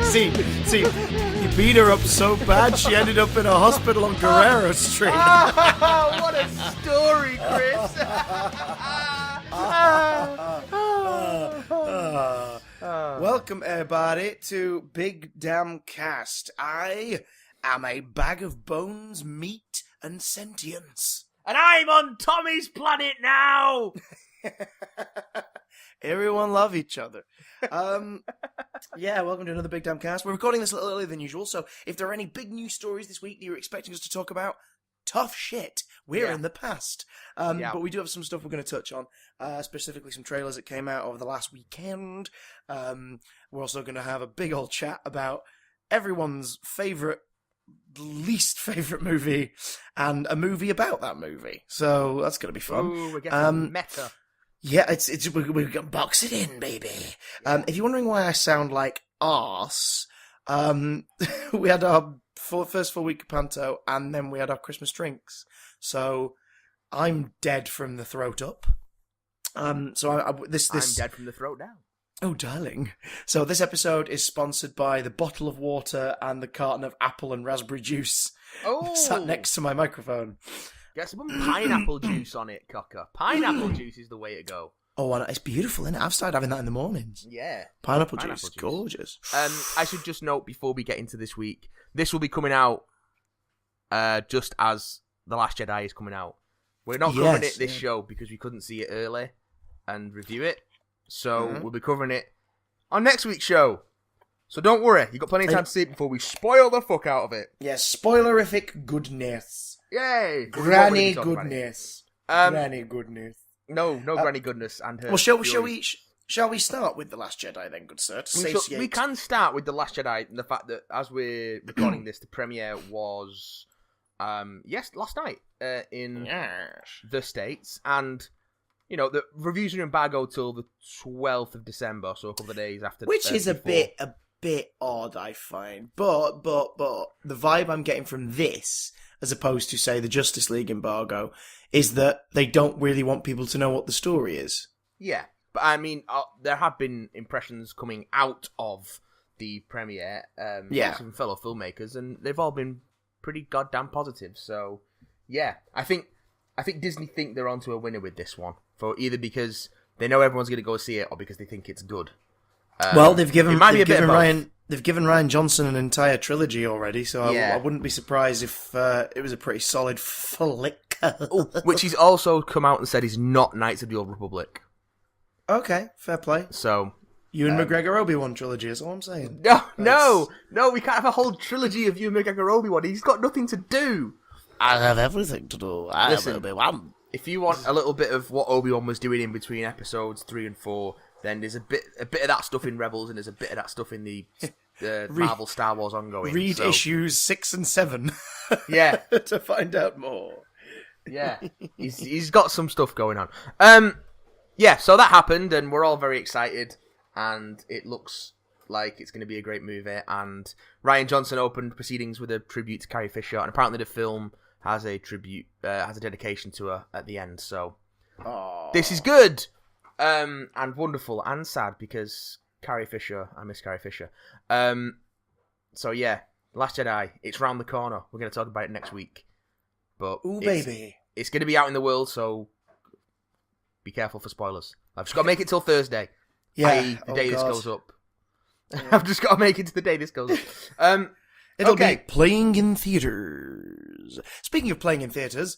see, you beat her up so bad she ended up in a hospital on Guerrero Street. What a story, Chris. Welcome, everybody, to Big Damn Cast. I am a bag of bones, meat, and sentience. And I'm on Tommy's planet now. Everyone love each other. Yeah, welcome to another Big Damn Cast. We're recording this a little earlier than usual, so if there are any big news stories this week that you're expecting us to talk about, tough shit. We're in the past. But we do have some stuff we're going to touch on, specifically some trailers that came out over the last weekend. We're also going to have a big old chat about everyone's least favourite movie and a movie about that movie. So that's going to be fun. Ooh, we're getting meta. Yeah, we're going to box it in, baby. If you're wondering why I sound like arse, we had our first full week of Panto, and then we had our Christmas drinks. So I'm dead from the throat up. I'm dead from the throat down. Oh, darling. So this episode is sponsored by the bottle of water and the carton of apple and raspberry juice sat next to my microphone. Get some pineapple juice on it, Cocker. Pineapple juice is the way to go. Oh, and it's beautiful, isn't it? I've started having that in the mornings. Yeah. Pineapple juice. Gorgeous. I should just note before we get into this week, this will be coming out just as The Last Jedi is coming out. We're not covering it this show because we couldn't see it early and review it. So we'll be covering it on next week's show. So don't worry, you've got plenty of time to see it before we spoil the fuck out of it. Yes, spoilerific goodness. Yay! Granny goodness. Granny goodness. No granny goodness and her. Well, shall we start with The Last Jedi then, good sir? We can start with The Last Jedi, and the fact that as we're recording this, the premiere was last night in the States, and you know the reviews are embargoed till the 12th of December, so a couple of days after. Which is a bit odd, I find. But the vibe I'm getting from this, as opposed to say the Justice League embargo, is that they don't really want people to know what the story is. Yeah, but I mean, there have been impressions coming out of the premiere, from fellow filmmakers, and they've all been pretty goddamn positive. So, yeah, I think Disney think they're onto a winner with this one, for either because they know everyone's going to go see it, or because they think it's good. Well, they've given Ryan Johnson an entire trilogy already, so I wouldn't be surprised if it was a pretty solid flick. Which he's also come out and said he's not Knights of the Old Republic. Okay, fair play. So Ewan McGregor Obi-Wan trilogy is all I'm saying. No, we can't have a whole trilogy of Ewan McGregor Obi-Wan. He's got nothing to do. I have everything to do. Listen, Obi-Wan. If you want a little bit of what Obi-Wan was doing in between episodes 3 and 4, then there's a bit of that stuff in Rebels, and there's a bit of that stuff in the Marvel Star Wars ongoing. Read issues 6 and 7. Yeah, to find out more. Yeah, he's got some stuff going on. So that happened, and we're all very excited, and it looks like it's going to be a great movie. And Ryan Johnson opened proceedings with a tribute to Carrie Fisher, and apparently the film has a dedication to her at the end. So this is good. And wonderful and sad because Carrie Fisher, I miss Carrie Fisher. So yeah, Last Jedi, it's round the corner. We're going to talk about it next week. But it's going to be out in the world, so be careful for spoilers. I've just got to make it till Thursday. Yeah, the day this goes up. Yeah. I've just got to make it to the day this goes up. It'll be playing in theaters. Speaking of playing in theaters,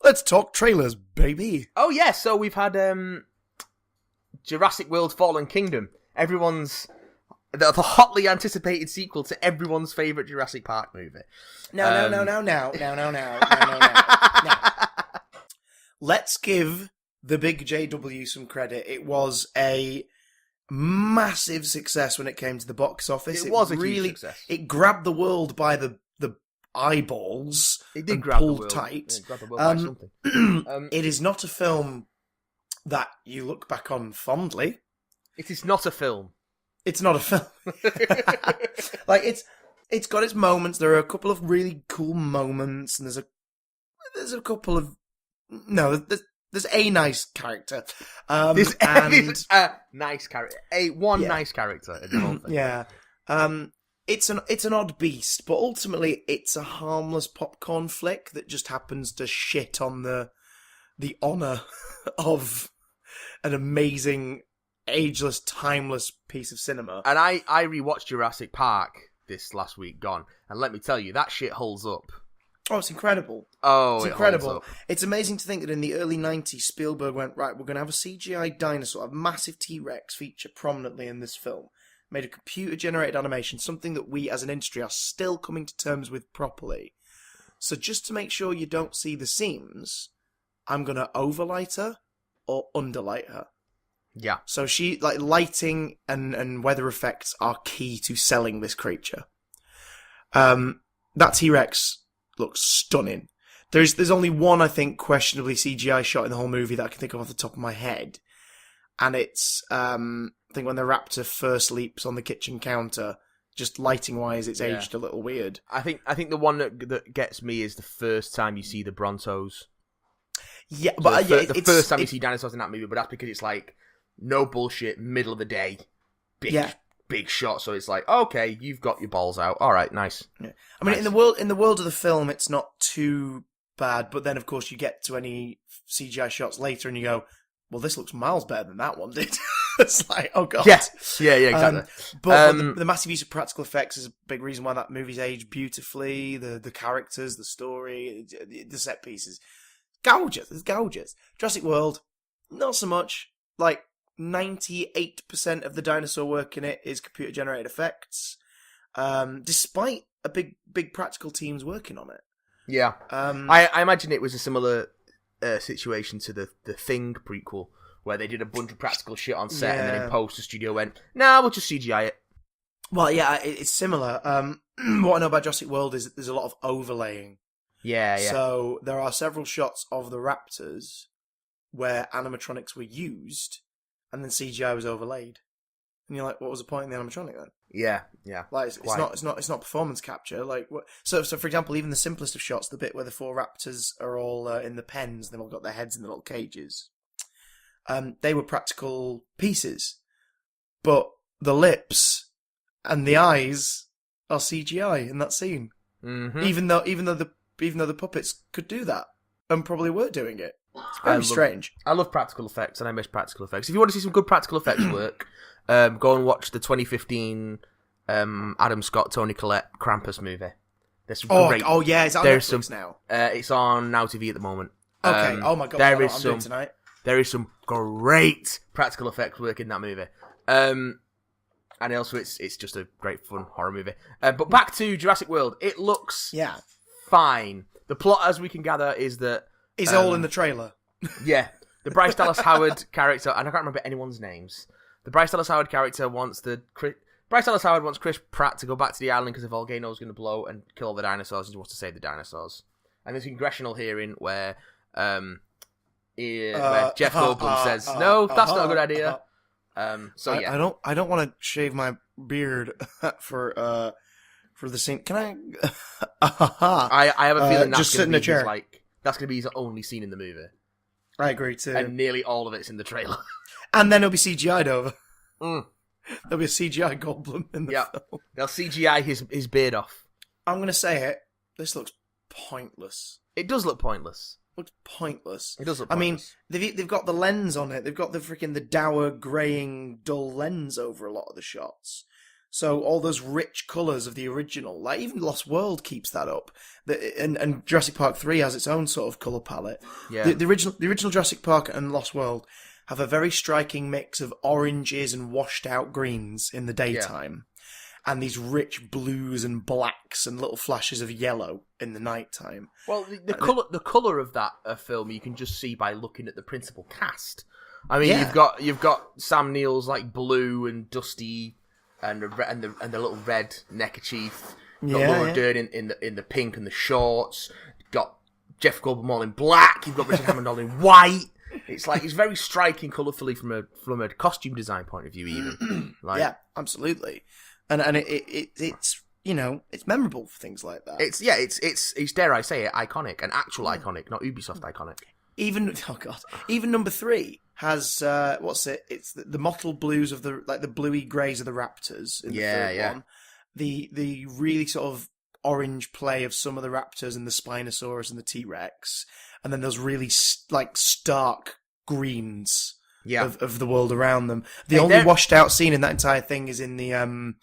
let's talk trailers, baby. Oh yeah, so we've had Jurassic World Fallen Kingdom. The hotly anticipated sequel to everyone's favourite Jurassic Park movie. No. Let's give the big JW some credit. It was a massive success when it came to the box office. It was a huge success. It grabbed the world by the eyeballs. It did and grab pulled the world. tight. It grabbed the world by something. It is not a film that you look back on fondly. It is not a film. It's not a film. It's got its moments. There are a couple of really cool moments, and there's a couple of There's a nice character. There's and a nice character. Nice character in the whole thing. yeah. It's an odd beast, but ultimately it's a harmless popcorn flick that just happens to shit on the honour of an amazing, ageless, timeless piece of cinema. And I rewatched Jurassic Park this last week gone, and let me tell you, that shit holds up. Oh, it's incredible. Oh, it's it incredible. holds up. It's amazing to think that in the early 90s, Spielberg went, right, we're going to have a CGI dinosaur, a massive T-Rex feature prominently in this film. Made a computer-generated animation, something that we as an industry are still coming to terms with properly. So just to make sure you don't see the seams, I'm going to overlight her or underlight her. Yeah. So she, like, lighting and weather effects are key to selling this creature. That T-Rex looks stunning. There's only one, I think, questionably CGI shot in the whole movie that I can think of off the top of my head. And it's, I think when the raptor first leaps on the kitchen counter, just lighting-wise, it's aged a little weird. I think the one that gets me is the first time you see the Brontos. Yeah, So but the first time you see dinosaurs in that movie, but that's because it's like, no bullshit, middle of the day, big shot. So it's like, okay, you've got your balls out. All right, nice. Yeah. I mean, nice. in the world of the film, it's not too bad. But then, of course, you get to any CGI shots later, and you go, "Well, this looks miles better than that one did." It's like, oh god, yeah, exactly. But the massive use of practical effects is a big reason why that movie's aged beautifully. The characters, the story, the set pieces, gorgeous. It's gorgeous. Jurassic World, not so much. Like 98% of the dinosaur work in it is computer generated effects, despite a big practical teams working on it. Yeah, I imagine it was a similar situation to the Thing prequel, where they did a bunch of practical shit on set, and then in post the studio went, "Nah, we'll just CGI it." Well, yeah, it's similar. What I know about Jurassic World is that there's a lot of overlaying. Yeah. So there are several shots of the raptors where animatronics were used, and then CGI was overlaid. And you're like, what was the point in the animatronic then? Yeah. Like it's not performance capture. Like what? So for example, even the simplest of shots, the bit where the four raptors are all in the pens, they've all got their heads in the little cages. They were practical pieces, but the lips and the eyes are CGI in that scene. Mm-hmm. Even though the puppets could do that and probably were doing it. It's very strange. I love practical effects, and I miss practical effects. If you want to see some good practical effects work, go and watch the 2015 Adam Scott, Toni Collette Krampus movie. There's some great. Oh yeah, it's on Netflix now. It's on Now TV at the moment. Okay. Oh my god, there I'm doing tonight. There is some great practical effects work in that movie. And also, it's just a great fun horror movie. But back to Jurassic World, it looks fine. The plot, as we can gather, is that is all in the trailer. Yeah, the Bryce Dallas Howard character, and I can't remember anyone's names. The Bryce Dallas Howard character wants Chris Pratt to go back to the island because the volcano's going to blow and kill all the dinosaurs, and he wants to save the dinosaurs. And there's a congressional hearing where Jeff Goldblum says, "No, that's not a good idea." I don't want to shave my beard for the scene. Can I? I have a feeling that's just sit in a chair. That's going to be his only scene in the movie. I agree too. And nearly all of it's in the trailer. And then it'll be CGI'd over. There'll be a CGI Goldblum in the film. They'll CGI his beard off. I'm going to say it. This looks pointless. It does look pointless. Looks pointless. It does look pointless. I mean, they've got the lens on it. They've got the dour, greying, dull lens over a lot of the shots. So all those rich colours of the original, like even Lost World keeps that up. And Jurassic Park 3 has its own sort of colour palette. Yeah. The original Jurassic Park and Lost World have a very striking mix of oranges and washed out greens in the daytime. And these rich blues and blacks and little flashes of yellow in the nighttime. Well, the colour of that film you can just see by looking at the principal cast. I mean, you've got Sam Neill's like blue and dusty, and the little red neckerchief. You've got Laura Dern in the pink and the shorts. You've got Jeff Goldblum all in black. You've got Richard Hammond all in white. It's very striking colourfully from a costume design point of view, even. Yeah, absolutely. And it's it's memorable for things like that. It's dare I say it, iconic, an actual iconic, not Ubisoft iconic. even number 3 has what's it? It's the mottled blues of the bluey greys of the raptors in the third one. The really sort of orange play of some of the raptors and the Spinosaurus and the T-Rex, and then those really stark greens of the world around them. The only washed out scene in that entire thing is in the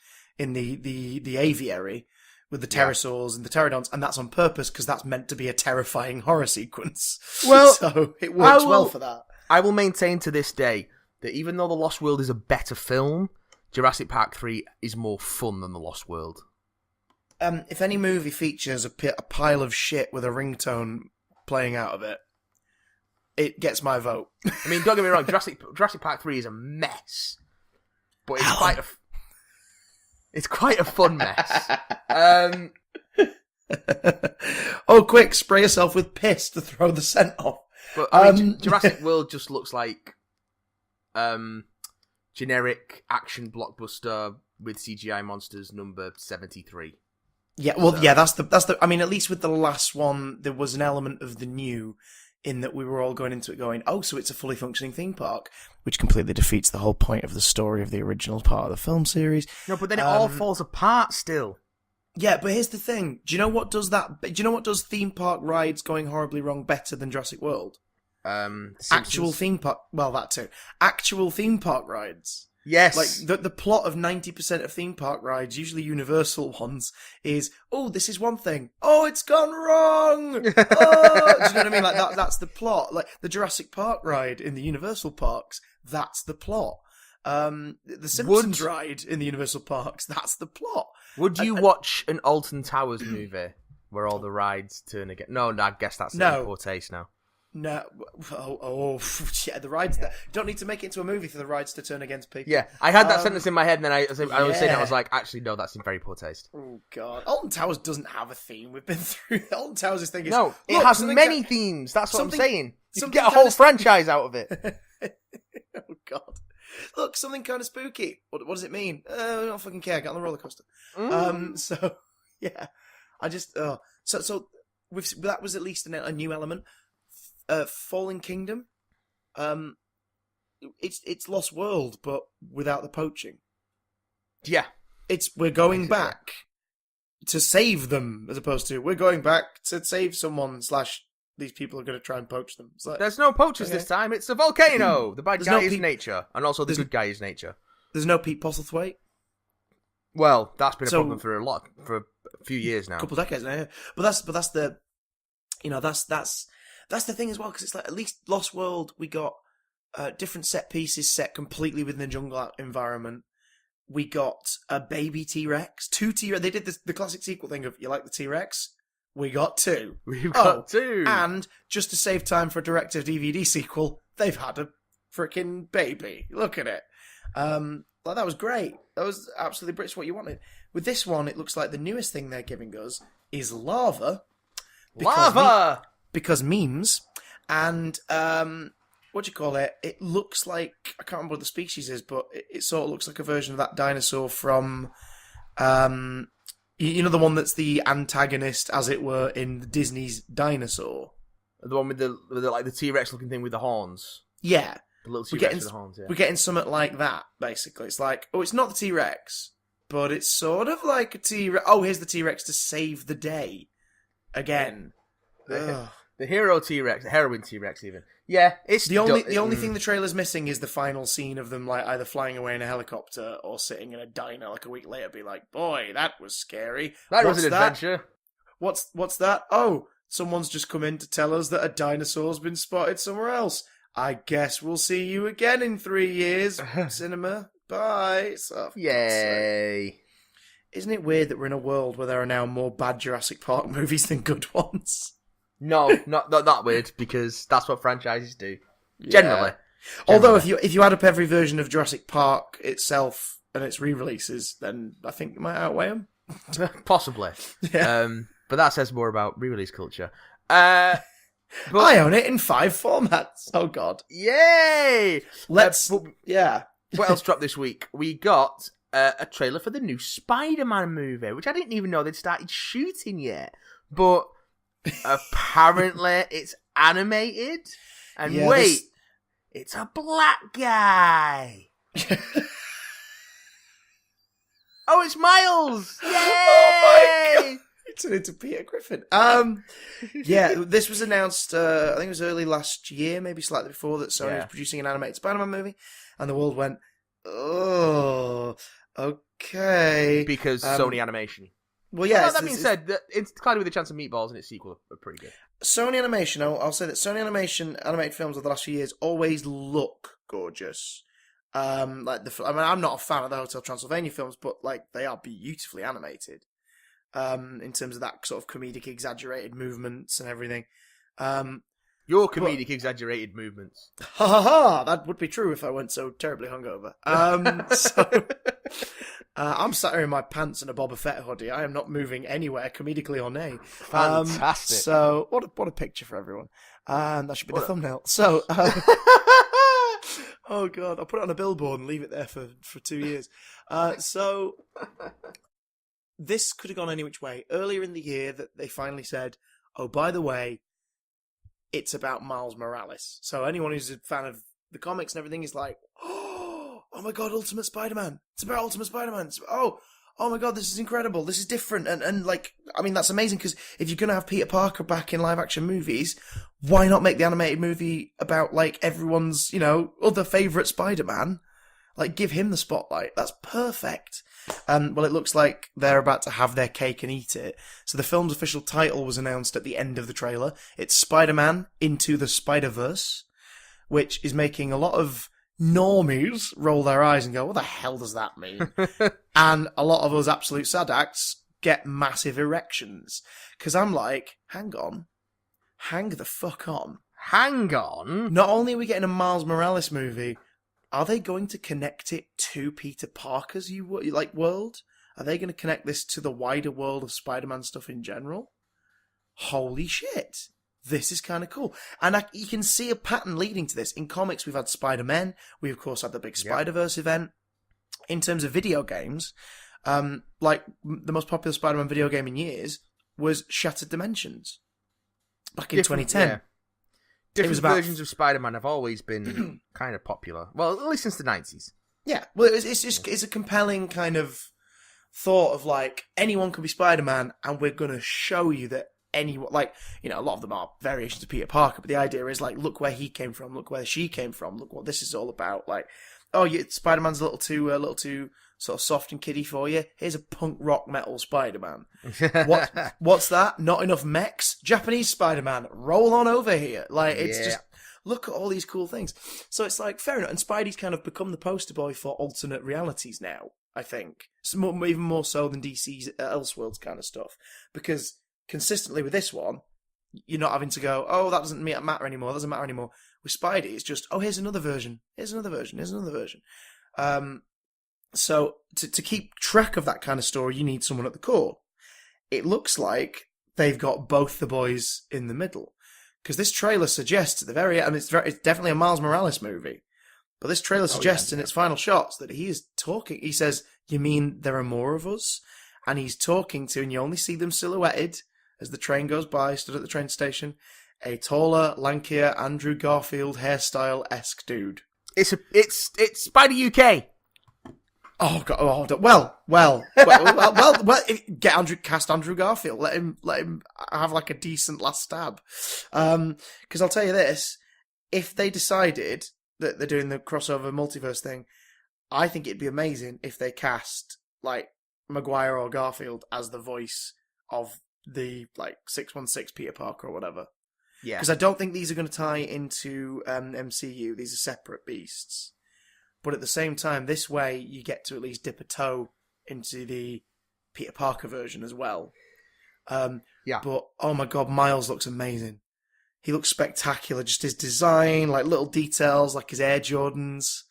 aviary with the pterosaurs and the pterodons, and that's on purpose because that's meant to be a terrifying horror sequence. Well, so it works well for that. I will maintain to this day that even though The Lost World is a better film, Jurassic Park 3 is more fun than The Lost World. If any movie features a pile of shit with a ringtone playing out of it, it gets my vote. I mean, don't get me wrong, Jurassic Park 3 is a mess, but it's quite a fun mess. Oh, quick, spray yourself with piss to throw the scent off. But I mean, Jurassic World just looks like generic action blockbuster with CGI monsters number 73. Yeah, well, yeah, that's the. I mean, at least with the last one, there was an element of the new, in that we were all going into it going, oh, so it's a fully functioning theme park, which completely defeats the whole point of the story of the original part of the film series. No, but then it all falls apart still. Yeah, but here's the thing. Do you know what does theme park rides going horribly wrong better than Jurassic World? Actual theme park. Well, that too. Actual theme park rides. Yes. Like, the plot of 90% of theme park rides, usually Universal ones, is, oh, this is one thing. Oh, it's gone wrong! Oh! Do you know what I mean? Like, that's the plot. Like, the Jurassic Park ride in the Universal parks, that's the plot. The Simpsons ride in the Universal parks, that's the plot. Would you watch an Alton Towers movie where all the rides turn again? No, I guess that's in poor taste now. No, yeah, the rides that don't need to make it into a movie for the rides to turn against people. Yeah, I had that sentence in my head, and then I was saying it, I was like, actually, no, that's in very poor taste. Oh god, Alton Towers doesn't have a theme. We've been through Alton Towers' thing. No, it has many themes. That's what I'm saying. You can get a whole franchise out of it. Oh god, look, something kind of spooky. What does it mean? I don't fucking care. Get on the roller coaster. So yeah, I just so that was at least a new element. Fallen Kingdom, it's Lost World, but without the poaching. Yeah, we're going back to save them, as opposed to we're going back to save someone. / these people are going to try and poach them. It's like, there's no poachers this time. It's a volcano. The bad guy is nature, and also the good guy is nature. There's no Pete Postlethwaite. Well, that's been a problem for a few years now, a couple of decades now. Yeah. But that's the, that's the thing as well, because it's like, at least Lost World, we got different set pieces set completely within the jungle environment. We got a baby T-Rex, 2 T-Rex. They did the classic sequel thing of, you like the T-Rex? We got 2. We've got 2. And just to save time for a direct-to-DVD sequel, they've had a freaking baby. Look at it. That was great. That was absolutely British, what you wanted. With this one, it looks like the newest thing they're giving us is lava. Because memes, and it looks like, I can't remember what the species is, but it sort of looks like a version of that dinosaur from, the one that's the antagonist, as it were, in Disney's Dinosaur. The one with the T-Rex looking thing with the horns. Yeah. The little T-Rex with the horns, yeah. We're getting something like that, basically. It's like, oh, it's not the T-Rex, but it's sort of like a T-Rex. Oh, here's the T-Rex to save the day. Again. The hero T-Rex, the heroine T-Rex even. Yeah, it's the only thing the trailer's missing is the final scene of them like either flying away in a helicopter or sitting in a diner like a week later, be like, boy, that was scary. That was an adventure. What's that? Oh, someone's just come in to tell us that a dinosaur's been spotted somewhere else. I guess we'll see you again in 3 years, cinema. Bye. So, yay. Isn't it weird that we're in a world where there are now more bad Jurassic Park movies than good ones? No, not that weird, because that's what franchises do. Generally. Although if you add up every version of Jurassic Park itself and its re-releases, then I think it might outweigh them. Possibly. Yeah. But that says more about re-release culture. But I own it in 5 formats. Oh, God. Yay! What else dropped this week? We got a trailer for the new Spider-Man movie, which I didn't even know they'd started shooting yet. But apparently it's animated. And Yeah, wait, it's a black guy. Oh, it's Miles! Yay! Oh my god! He turned into Peter Griffin. Yeah, this was announced, I think it was early last year, maybe slightly before, that Sony was producing an animated Spider-Man movie, and the world went, oh, okay. Because Sony Animation. Well, yeah. That being said, it's Cloudy with a Chance of Meatballs and its sequel are pretty good. Sony Animation, I'll say that Sony Animation animated films of the last few years always look gorgeous. I'm not a fan of the Hotel Transylvania films, but like they are beautifully animated. In terms of that sort of comedic, exaggerated movements and everything. Your comedic, exaggerated movements. Ha ha ha! That would be true if I weren't so terribly hungover. I'm sat here in my pants and a Boba Fett hoodie. I am not moving anywhere, comedically or nay. Fantastic. So, what a picture for everyone. That should be the thumbnail. So, oh god, I'll put it on a billboard and leave it there for 2 years. So, this could have gone any which way. Earlier in the year, that they finally said, oh, by the way, it's about Miles Morales. So anyone who's a fan of the comics and everything is like, oh my god, Ultimate Spider-Man. It's about Ultimate Spider-Man. Oh my god, this is incredible. This is different. And like, I mean, that's amazing because if you're going to have Peter Parker back in live action movies, why not make the animated movie about like everyone's, other favourite Spider-Man? Like, give him the spotlight. That's perfect. Well, it looks like they're about to have their cake and eat it. So the film's official title was announced at the end of the trailer. It's Spider-Man Into the Spider-Verse, which is making a lot of normies roll their eyes and go, what the hell does that mean? And a lot of us absolute sad acts get massive erections. Because I'm like, hang on. Hang the fuck on. Hang on? Not only are we getting a Miles Morales movie, are they going to connect it to Peter Parker's world? Are they going to connect this to the wider world of Spider-Man stuff in general? Holy shit. This is kind of cool. And you can see a pattern leading to this. In comics, we've had Spider-Man. We, of course, had the big Spider-Verse event. In terms of video games, like the most popular Spider-Man video game in years was Shattered Dimensions. Back in 2010. Yeah. Different versions of Spider-Man have always been kind of popular. Well, at least since the 90s. Yeah. Well, it's a compelling kind of thought of like, anyone can be Spider-Man and we're going to show you that anyone, like, a lot of them are variations of Peter Parker, but the idea is like, look where he came from, look where she came from, look what this is all about. Like, oh, Spider-Man's a little too sort of soft and kiddie for you. Here's a punk rock metal Spider-Man. What's that? Not enough mechs? Japanese Spider-Man, roll on over here. Like, it's just, look at all these cool things. So it's like, fair enough. And Spidey's kind of become the poster boy for alternate realities now, I think. Even more so than DC's Elseworlds kind of stuff. Because consistently with this one, you're not having to go, oh, that doesn't matter anymore. That doesn't matter anymore. With Spidey, it's just, oh, here's another version. Here's another version. Here's another version. So to keep track of that kind of story, you need someone at the core. It looks like they've got both the boys in the middle. Because this trailer suggests at the very end, it's definitely a Miles Morales movie, but this trailer suggests in its final shots that he is talking. He says, you mean there are more of us? And he's talking to, and you only see them silhouetted as the train goes by, stood at the train station, a taller, lankier, Andrew Garfield hairstyle-esque dude. It's Spidey UK. Oh god! Cast Andrew Garfield. Let him have like a decent last stab. Because I'll tell you this: if they decided that they're doing the crossover multiverse thing, I think it'd be amazing if they cast like Maguire or Garfield as the voice of the like 616 Peter Parker or whatever. Yeah. Because I don't think these are going to tie into MCU. These are separate beasts. But at the same time, this way you get to at least dip a toe into the Peter Parker version as well. Yeah. But, oh my god, Miles looks amazing. He looks spectacular. Just his design, like little details, like his Air Jordans.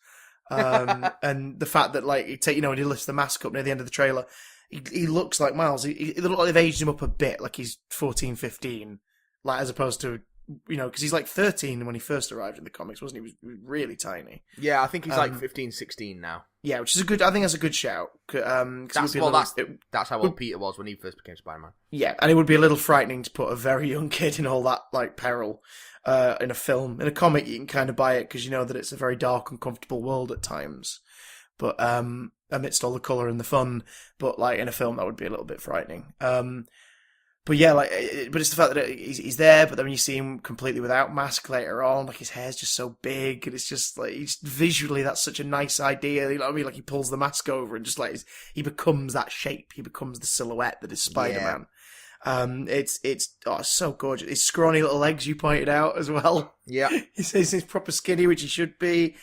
And the fact that, like, when he lifts the mask up near the end of the trailer, he looks like Miles. He looks like they've aged him up a bit, like he's 14, 15. Like, as opposed to because he's like 13 when he first arrived in the comics, wasn't he? He was really tiny. Yeah, I think he's like 15, 16 now. Yeah, which is I think that's a good shout. That's how old Peter was when he first became Spider-Man. Yeah, and it would be a little frightening to put a very young kid in all that like peril in a film. In a comic, you can kind of buy it because you know that it's a very dark, uncomfortable world at times. But amidst all the colour and the fun, but like in a film, that would be a little bit frightening. But yeah, but it's the fact that he's there, but then when you see him completely without mask later on, like his hair's just so big, and it's just like visually that's such a nice idea. You know what I mean? Like he pulls the mask over and just like he becomes that shape, he becomes the silhouette that is Spider-Man. Yeah. It's so gorgeous. His scrawny little legs you pointed out as well. Yeah, he's proper skinny, which he should be.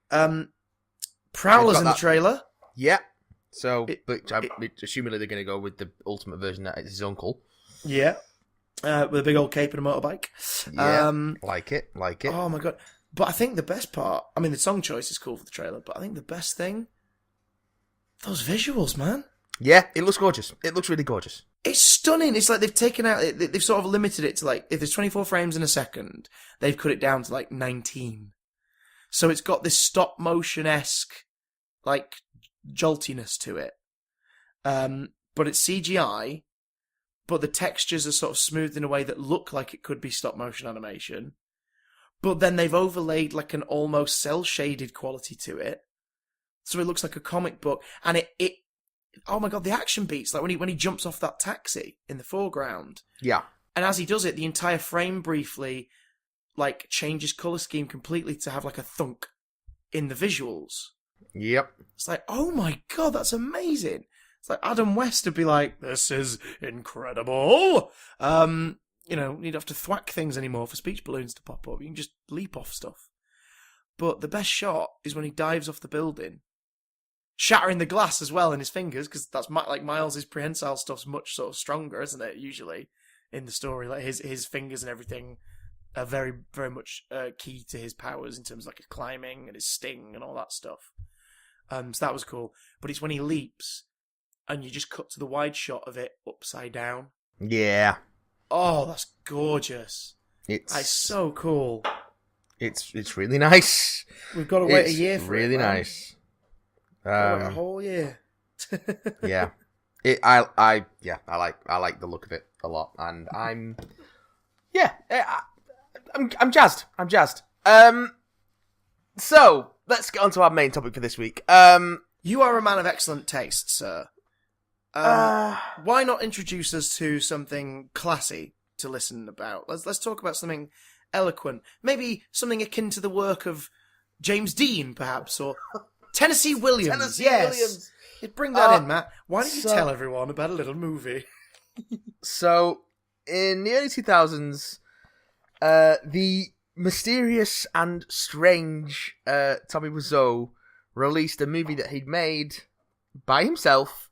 Prowler's in the trailer. Yeah. So, assumingly they're going to go with the ultimate version that is his uncle. Yeah, with a big old cape and a motorbike. Yeah, like it. Oh my god! But I think the best part, I mean, the song choice is cool for the trailer, but I think the best thing, those visuals, man. Yeah, it looks gorgeous. It looks really gorgeous. It's stunning. It's like they've taken out, they've sort of limited it to like, if there's 24 frames in a second, they've cut it down to like 19. So it's got this stop motion-esque, like, joltiness to it. But it's CGI. But the textures are sort of smoothed in a way that look like it could be stop-motion animation. But then they've overlaid like an almost cel-shaded quality to it. So it looks like a comic book. And it oh my god, the action beats, like when he jumps off that taxi in the foreground. Yeah. And as he does it, the entire frame briefly like changes colour scheme completely to have like a thunk in the visuals. Yep. It's like, oh my god, that's amazing. It's like Adam West would be like, this is incredible. You don't have to thwack things anymore for speech balloons to pop up. You can just leap off stuff. But the best shot is when he dives off the building, shattering the glass as well in his fingers, because that's like Miles' prehensile stuff's much sort of stronger, isn't it? Usually in the story, like his fingers and everything are very, very much key to his powers in terms of like his climbing and his sting and all that stuff. So that was cool. But it's when he leaps. And you just cut to the wide shot of it upside down. Yeah. Oh, that's gorgeous. That's so cool. It's really nice. We've got to wait a year for really it. Really nice. Wait a whole year. Yeah. I like the look of it a lot, and I'm jazzed. I'm jazzed. So let's get on to our main topic for this week. You are a man of excellent taste, sir. Why not introduce us to something classy to listen about? Let's talk about something eloquent. Maybe something akin to the work of James Dean, perhaps, or Tennessee Williams. Williams. Bring that in, Matt. Why don't you tell everyone about a little movie? So, in the early 2000s, the mysterious and strange Tommy Wiseau released a movie that he'd made by himself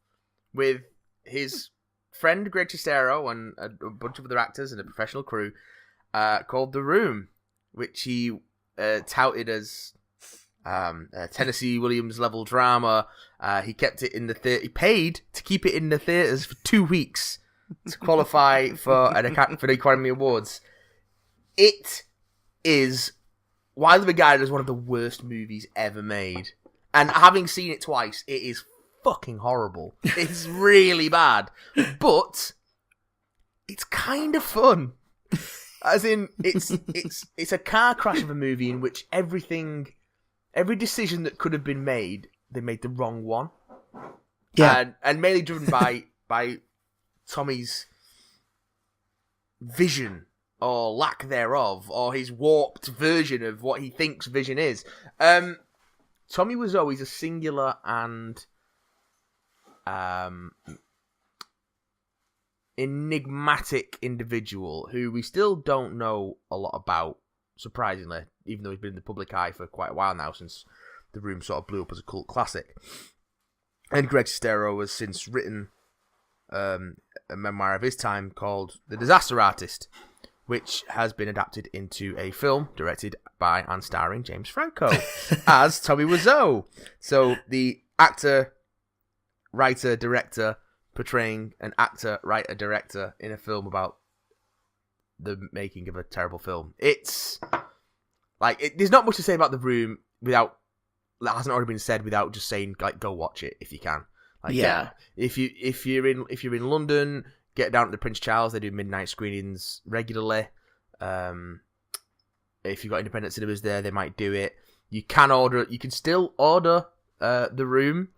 with his friend Greg Sestero and a bunch of other actors and a professional crew, called The Room, which he touted as a Tennessee Williams level drama. He kept it in the He paid to keep it in the theaters for 2 weeks to qualify for the Academy Awards. It is widely regarded as one of the worst movies ever made, and having seen it twice, it is fucking horrible. It's really bad, but it's kind of fun. As in, it's a car crash of a movie in which every decision that could have been made, they made the wrong one. Yeah, and mainly driven by Tommy's vision or lack thereof, or his warped version of what he thinks vision is. Tommy Wiseau is a singular and enigmatic individual who we still don't know a lot about, surprisingly, even though he's been in the public eye for quite a while now, since The Room sort of blew up as a cult classic. And Greg Sestero has since written a memoir of his time called The Disaster Artist, which has been adapted into a film directed by and starring James Franco as Tommy Wiseau. So the actor, writer, director portraying an actor, writer, director in a film about the making of a terrible film. It's like there's not much to say about The Room without that hasn't already been said without just saying like go watch it if you can. Like, yeah. If you're in London, get down to the Prince Charles. They do midnight screenings regularly. If you've got independent cinemas there, they might do it. You can still order The Room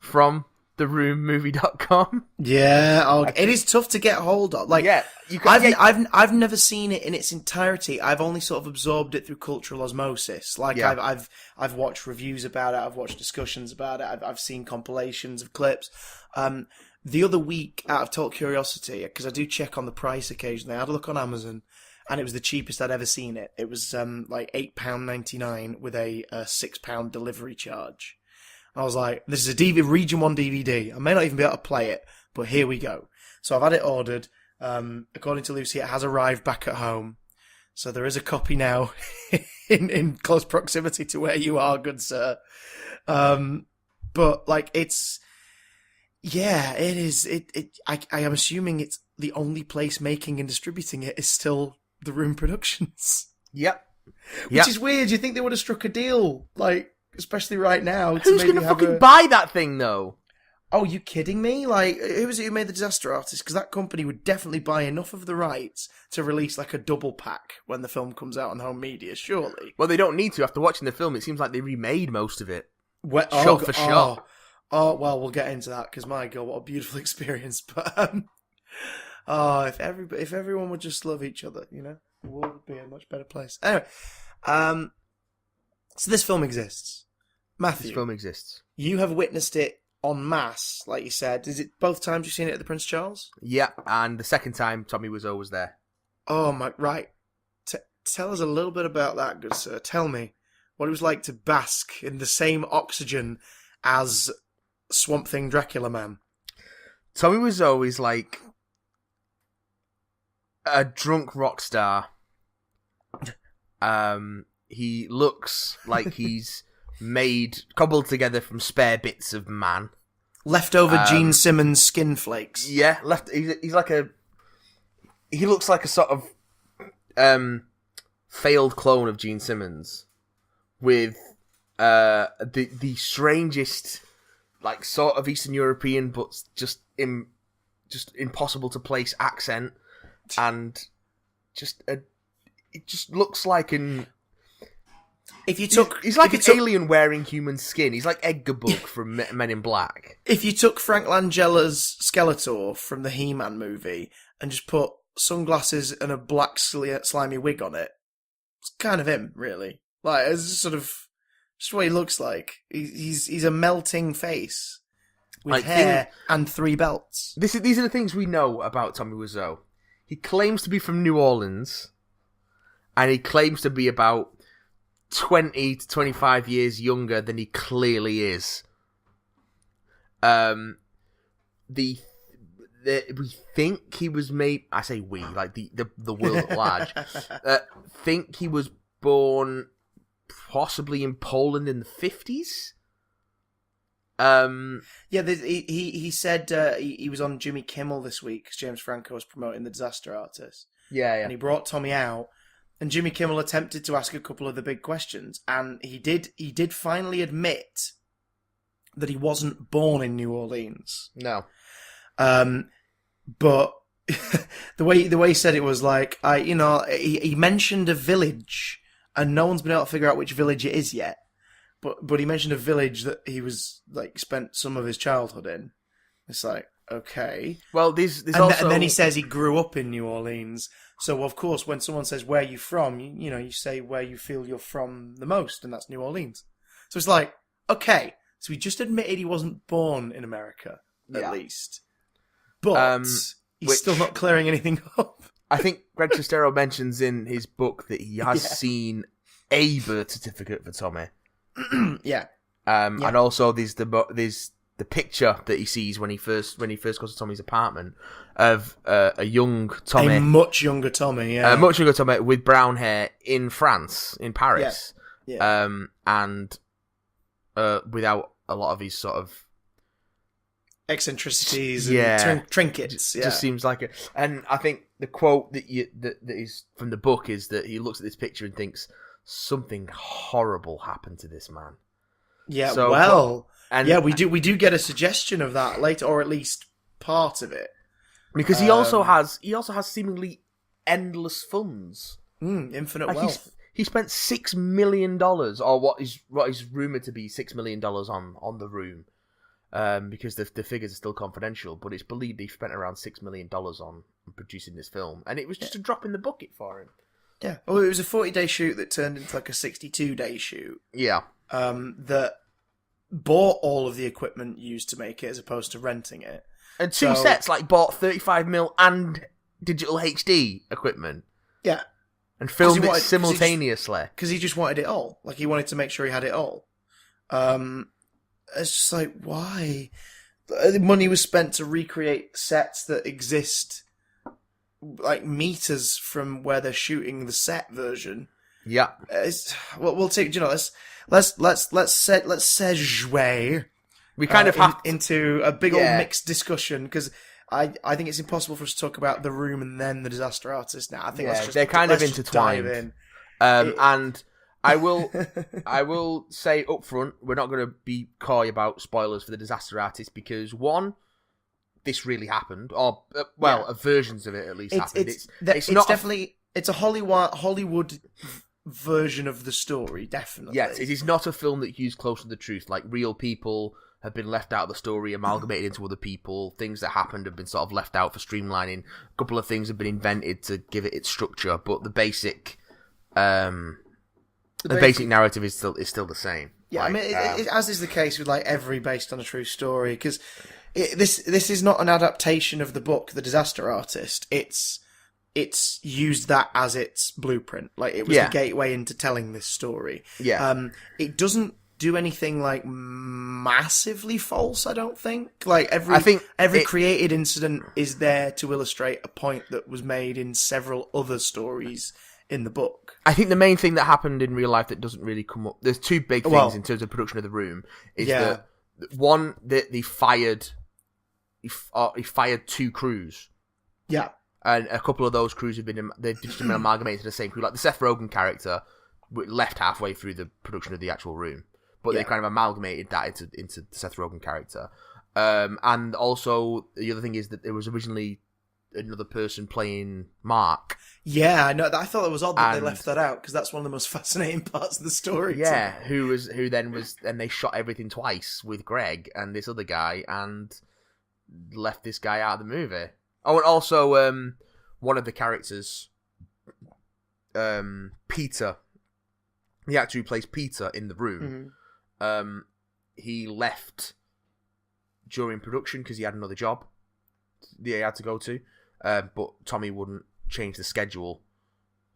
from theroommovie.com. Yeah, it is tough to get hold of. Like, yeah, I've never seen it in its entirety. I've only sort of absorbed it through cultural osmosis. Like, yeah. I've watched reviews about it. I've watched discussions about it. I've seen compilations of clips. The other week, out of total curiosity, because I do check on the price occasionally, I had a look on Amazon, and it was the cheapest I'd ever seen it. It was like £8.99 with a £6 delivery charge. I was like, this is a Region 1 DVD. I may not even be able to play it, but here we go. So I've had it ordered. According to Lucy, it has arrived back at home. So there is a copy now in close proximity to where you are, good sir. But, like, it's... Yeah, it is. I am assuming it's the only place making and distributing it is still The Room Productions. Yep. Which is weird. You think they would have struck a deal, like... Especially right now. Who's going to fucking buy that thing, though? Oh, you kidding me? Like, who was it who made the Disaster Artist? Because that company would definitely buy enough of the rights to release, like, a double pack when the film comes out on home media, surely. Well, they don't need to. After watching the film, it seems like they remade most of it. Shot for shot. Oh, well, we'll get into that, because, my God, what a beautiful experience. But, if everyone would just love each other, you know, the world would be a much better place. Anyway, so this film exists. Matthew, this film exists. You have witnessed it en masse, like you said. Is it both times you've seen it at the Prince Charles? Yeah, and the second time Tommy Wiseau was there. Oh, my... Right. Tell us a little bit about that, good sir. Tell me what it was like to bask in the same oxygen as Swamp Thing Dracula Man. Tommy Wiseau is like a drunk rock star. He looks like he's... cobbled together from spare bits of man. Leftover Gene Simmons skin flakes. Yeah, he's like he looks like a sort of failed clone of Gene Simmons with the strangest, like, sort of Eastern European but just impossible to place accent, and it just looks like an... If you took, he's like an alien wearing human skin. He's like Edgar Bug from Men in Black. If you took Frank Langella's Skeletor from the He-Man movie and just put sunglasses and a black slimy wig on it, it's kind of him, really. Like, it's just sort of just what he looks like. He's a melting face with like hair and 3 belts. These are the things we know about Tommy Wiseau. He claims to be from New Orleans, and he claims to be about 20 to 25 years younger than he clearly is. We think he was made... I say we, like the world at large. Think he was born possibly in Poland in the 50s? Yeah, he said he was on Jimmy Kimmel this week because James Franco was promoting The Disaster Artist. Yeah. And he brought Tommy out. And Jimmy Kimmel attempted to ask a couple of the big questions, and he did finally admit that he wasn't born in New Orleans. No. But the way he said it was like, he mentioned a village, and no one's been able to figure out which village it is yet. But he mentioned a village that he was like spent some of his childhood in. It's like, okay. Well, there's also... And then he says he grew up in New Orleans. So, of course, when someone says, where are you from? You say where you feel you're from the most, and that's New Orleans. So it's like, okay. So he just admitted he wasn't born in America, at least. But he's still not clearing anything up. I think Greg Sestero mentions in his book that he has seen a birth certificate for Tommy. Yeah. And also there's the picture that he sees when he first goes to Tommy's apartment of a young Tommy, a much younger Tommy, with brown hair in France, in Paris, and without a lot of his sort of eccentricities and trinkets. Just seems like it. And I think the quote that is from the book is that he looks at this picture and thinks something horrible happened to this man. Yeah, So, we do get a suggestion of that later, or at least part of it, because he also has seemingly endless funds, infinite like wealth. He spent $6 million, or what is rumored to be $6 million on the room, because the figures are still confidential. But it's believed he spent around $6 million on producing this film, and it was just a drop in the bucket for him. Yeah. Well, it was a 40-day shoot that turned into like a 62-day shoot. Yeah. That bought all of the equipment used to make it, as opposed to renting it. And two sets, like, bought 35 mil and digital HD equipment. Yeah. And filmed it simultaneously. Because he just wanted it all. Like, he wanted to make sure he had it all. It's just like, why? The money was spent to recreate sets that exist, like, meters from where they're shooting the set version. Yeah. We'll take, let's segue. We kind of have into a big old mixed discussion, because I think it's impossible for us to talk about The Room and then The Disaster Artist now. I think they're kind of intertwined. And I will say up front, we're not going to be coy about spoilers for The Disaster Artist, because one, this really happened, or versions of it at least happened. It's a Hollywood version of the story, definitely. Yes, it is not a film that hews close to the truth. Like, real people have been left out of the story, amalgamated into other people. Things that happened have been sort of left out for streamlining. A couple of things have been invented to give it its structure, but the basic narrative is still the same. Yeah, like, as is the case with like every based on a true story, because this is not an adaptation of the book The Disaster Artist. It's used that as its blueprint. Like, it was the gateway into telling this story. Yeah. It doesn't do anything like massively false, I don't think. Like, every created incident is there to illustrate a point that was made in several other stories in the book. I think the main thing that happened in real life that doesn't really come up, there's two big things in terms of production of The Room, is that one, that he fired 2 crews. Yeah. And a couple of those crews they've just been amalgamated to the same crew. Like the Seth Rogen character left halfway through the production of the actual Room, but they kind of amalgamated that into the Seth Rogen character. And also the other thing is that there was originally another person playing Mark. Yeah, I know. I thought it was odd that they left that out, because that's one of the most fascinating parts of the story. Yeah, who they shot everything twice with Greg and this other guy and left this guy out of the movie. Oh, and also one of the characters, Peter, the actor who plays Peter in The Room, he left during production because he had another job that he had to go to, but Tommy wouldn't change the schedule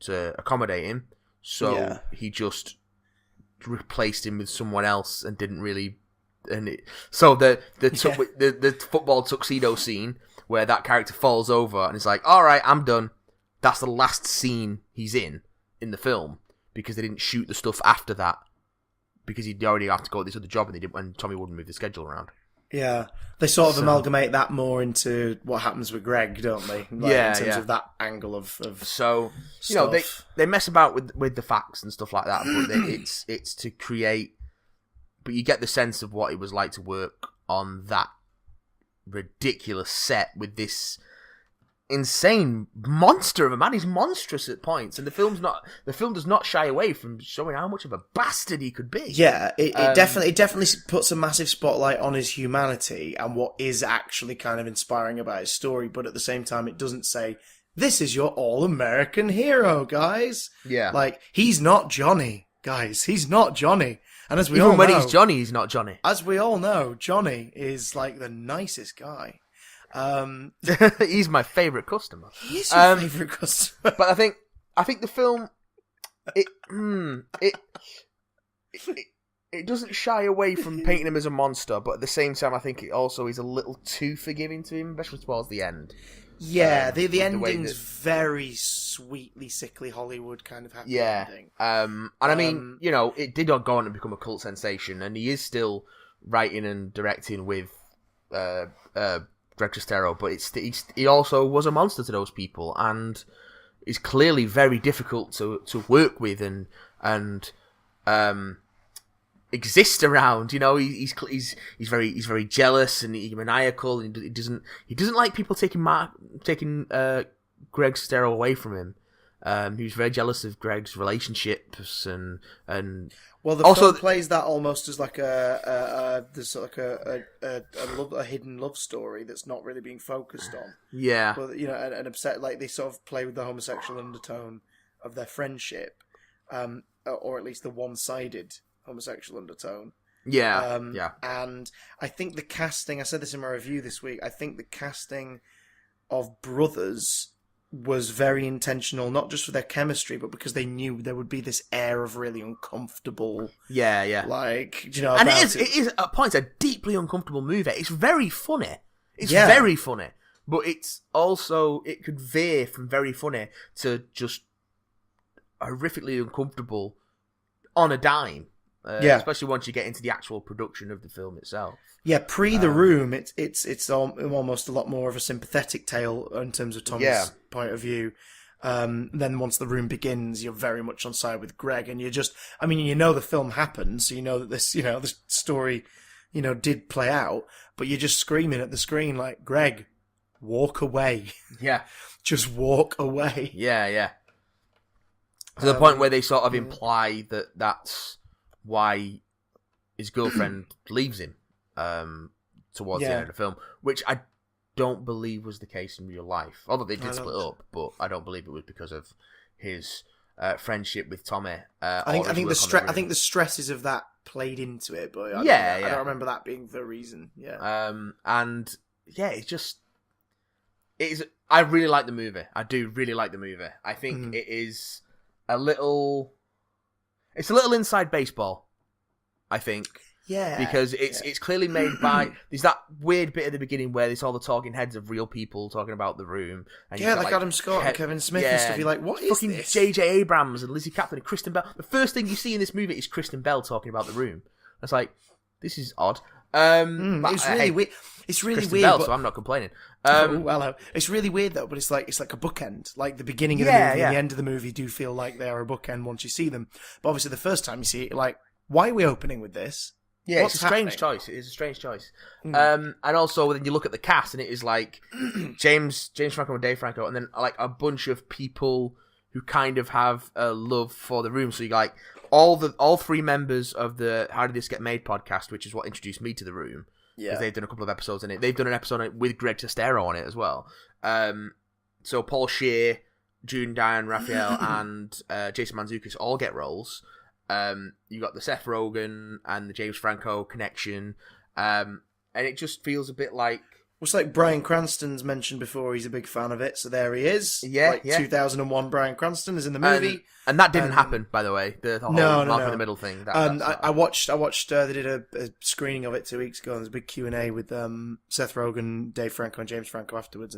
to accommodate him, so he just replaced him with someone else and didn't really. So the football tuxedo scene where that character falls over and it's like, all right, I'm done. That's the last scene he's in the film, because they didn't shoot the stuff after that because he'd already have to go to this other job, and Tommy wouldn't move the schedule around. Yeah, they sort of amalgamate that more into what happens with Greg, don't they? Like, in terms of that angle of so stuff. they mess about with the facts and stuff like that, but it's to create. But you get the sense of what it was like to work on that ridiculous set with this insane monster of a man. He's monstrous at points, and the film does not shy away from showing how much of a bastard he could be. Yeah, it definitely puts a massive spotlight on his humanity and what is actually kind of inspiring about his story, but at the same time it doesn't say, this is your all-American hero, guys. Yeah. Like, he's not Johnny, guys. He's not Johnny. And as we Even all when know, he's Johnny, he's not Johnny. As we all know, Johnny is like the nicest guy. He's my favourite customer. He is your favourite customer. But I think the film it doesn't shy away from painting him as a monster, but at the same time I think it also is a little too forgiving to him, especially towards the end. Yeah, the ending's very sweetly sickly Hollywood kind of happy ending. And I mean, it did go on and become a cult sensation, and he is still writing and directing with Greg Sestero, but he also was a monster to those people, and is clearly very difficult to work with and exist around. You know, he's very jealous and maniacal, and he doesn't like people taking Greg Sestero away from him. He was very jealous of Greg's relationships and well, the also film plays that almost as like a hidden love story that's not really being focused on. Yeah, but you know, and upset, like they sort of play with the homosexual undertone of their friendship, or at least the one-sided homosexual undertone. Yeah, And I think the casting, I said this in my review this week, I think the casting of brothers was very intentional, not just for their chemistry, but because they knew there would be this air of really uncomfortable. Yeah. Like, you know, and it is at points a deeply uncomfortable movie. It's very funny. Very funny, but it's also, it could veer from very funny to just horrifically uncomfortable on a dime. Especially once you get into the actual production of the film itself. Yeah, The Room, it's almost a lot more of a sympathetic tale in terms of Tommy's point of view. Then once The Room begins, you're very much on side with Greg, and you're just, I mean, you know the film happened, so you know that this story, did play out, but you're just screaming at the screen like, Greg, walk away. Yeah. Just walk away. Yeah. To the point where they sort of imply that that's why his girlfriend leaves him towards the end of the film, which I don't believe was the case in real life. Although they did split up, but I don't believe it was because of his friendship with Tommy. I think the stresses of that played into it, but I don't remember that being the reason. Yeah. And yeah, I really like the movie. I do really like the movie. I think it is it's a little inside baseball, I think. Yeah. Because it's clearly made by... There's that weird bit at the beginning where there's all the talking heads of real people talking about The Room. And like Adam Scott and Kevin Smith and stuff. You're like, what is fucking this? J.J. Abrams and Lizzie Kaplan and Kristen Bell. The first thing you see in this movie is Kristen Bell talking about The Room. It's like, this is odd. It's really weird. It's really Kristen weird. Bell, so I'm not complaining. It's really weird though, but it's like a bookend. Like the beginning of the movie and the end of the movie do feel like they are a bookend once you see them. But obviously, the first time you see it, you're like, why are we opening with this? Yeah, What's it's a strange choice. It is a strange choice. And also, then you look at the cast, and it is like James Franco and Dave Franco, and then like a bunch of people who kind of have a love for The Room. So you like all three members of the How Did This Get Made podcast, which is what introduced me to The Room. Yeah, because they've done a couple of episodes in it. They've done an episode with Greg Sestero on it as well. So Paul Scheer, June Diane Raphael, and Jason Mantzoukas all get roles. You got the Seth Rogen and the James Franco connection, and it just feels a bit like... It's like Bryan Cranston's mentioned before, he's a big fan of it, so there he is. 2001 Bryan Cranston is in the movie. And that didn't happen, by the way, the whole Malcolm in the Middle thing. I watched they did a screening of it 2 weeks ago, and there's a big Q&A with Seth Rogen, Dave Franco, and James Franco afterwards,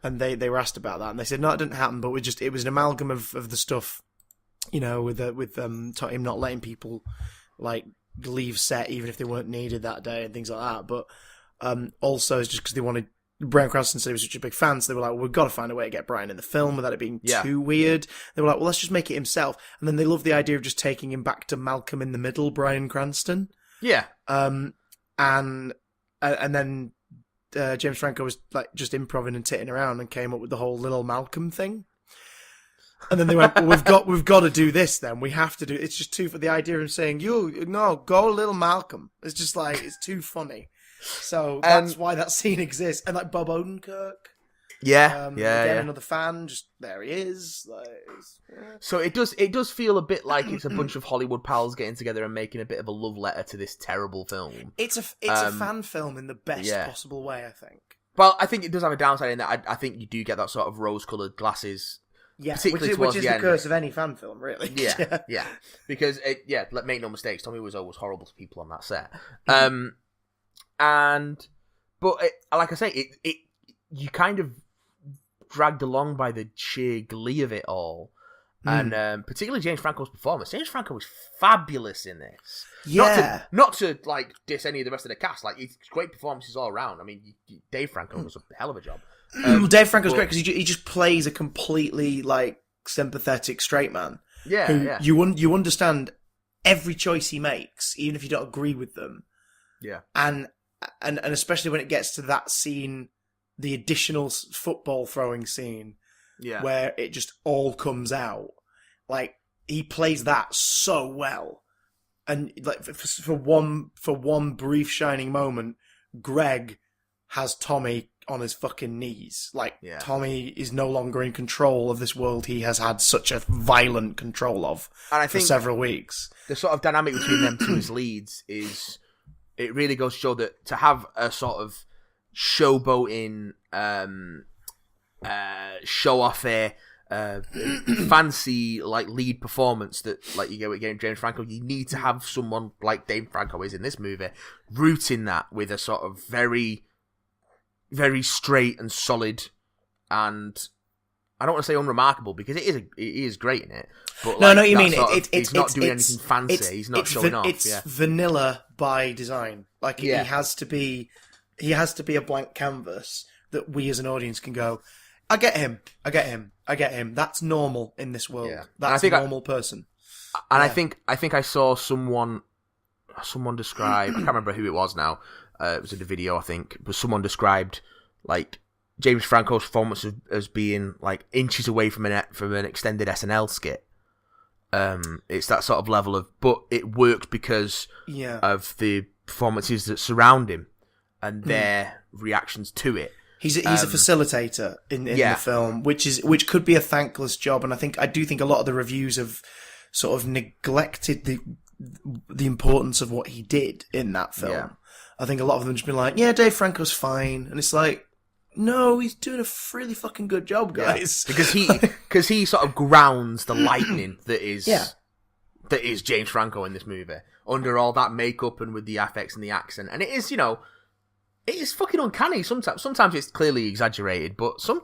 and they were asked about that, and they said, no, it didn't happen, but it was an amalgam of the stuff, with him not letting people like leave set even if they weren't needed that day and things like that. But also it's just because they wanted... Bryan Cranston said he was such a big fan, so they were like, well, we've got to find a way to get Bryan in the film without it being too weird. They were like, well, let's just make it himself. And then they loved the idea of just taking him back to Malcolm in the Middle, Bryan Cranston. Yeah. And then James Franco was like just improving and titting around and came up with the whole little Malcolm thing. And then they went, well, we've got to do this then. We have to do... It's just too... For the idea of him saying, go little Malcolm. It's just like, it's too funny. So that's why that scene exists. And like Bob Odenkirk. Again, another fan. Just there he is. So it does feel a bit like it's a bunch of Hollywood pals getting together and making a bit of a love letter to this terrible film. It's a fan film in the best possible way, I think. Well, I think it does have a downside in that I think you do get that sort of rose-coloured glasses. Yeah, which is the curse of any fan film, really. Yeah. Because, make no mistakes, Tommy was always horrible to people on that set. Like I say, you kind of dragged along by the sheer glee of it all. And particularly James Franco's performance. James Franco is fabulous in this. Yeah. Not to like diss any of the rest of the cast. Like, it's great performances all around. I mean, Dave Franco does a hell of a job. Dave Franco's great because he just plays a completely like sympathetic straight man. Yeah. You understand every choice he makes, even if you don't agree with them. Yeah. And especially when it gets to that scene, the additional football throwing scene. Yeah. Where it just all comes out. Like, he plays that so well. And like for one brief shining moment, Greg has Tommy on his fucking knees. Like, Tommy is no longer in control of this world he has had such a violent control of for several weeks. The sort of dynamic between them two as leads is, it really goes to show that to have a sort of showboating, show off a fancy like lead performance that like you get with James Franco, you need to have someone like Dave Franco is in this movie rooting that with a sort of very, very straight and solid, and I don't want to say unremarkable because it is great in it. But no, I know what you mean. He's not doing anything fancy. He's not showing off. It's vanilla by design. Like he has to be a blank canvas that we as an audience can go, I get him. That's normal in this world. Yeah. That's a normal person. And I think I saw someone describe, I can't remember who it was now, it was in the video I think, but someone described like James Franco's performance as being like inches away from an extended SNL skit. It's that sort of level of, but it worked because of the performances that surround him and their reactions to it. He's a facilitator in the film, which could be a thankless job, and I do think a lot of the reviews have sort of neglected the importance of what he did in that film. Yeah. I think a lot of them just been like, "Yeah, Dave Franco's fine," and it's like, no, he's doing a really fucking good job, guys. Yeah. Because he sort of grounds the lightning that is James Franco in this movie under all that makeup and with the affects and the accent, and it is fucking uncanny sometimes. Sometimes it's clearly exaggerated, but some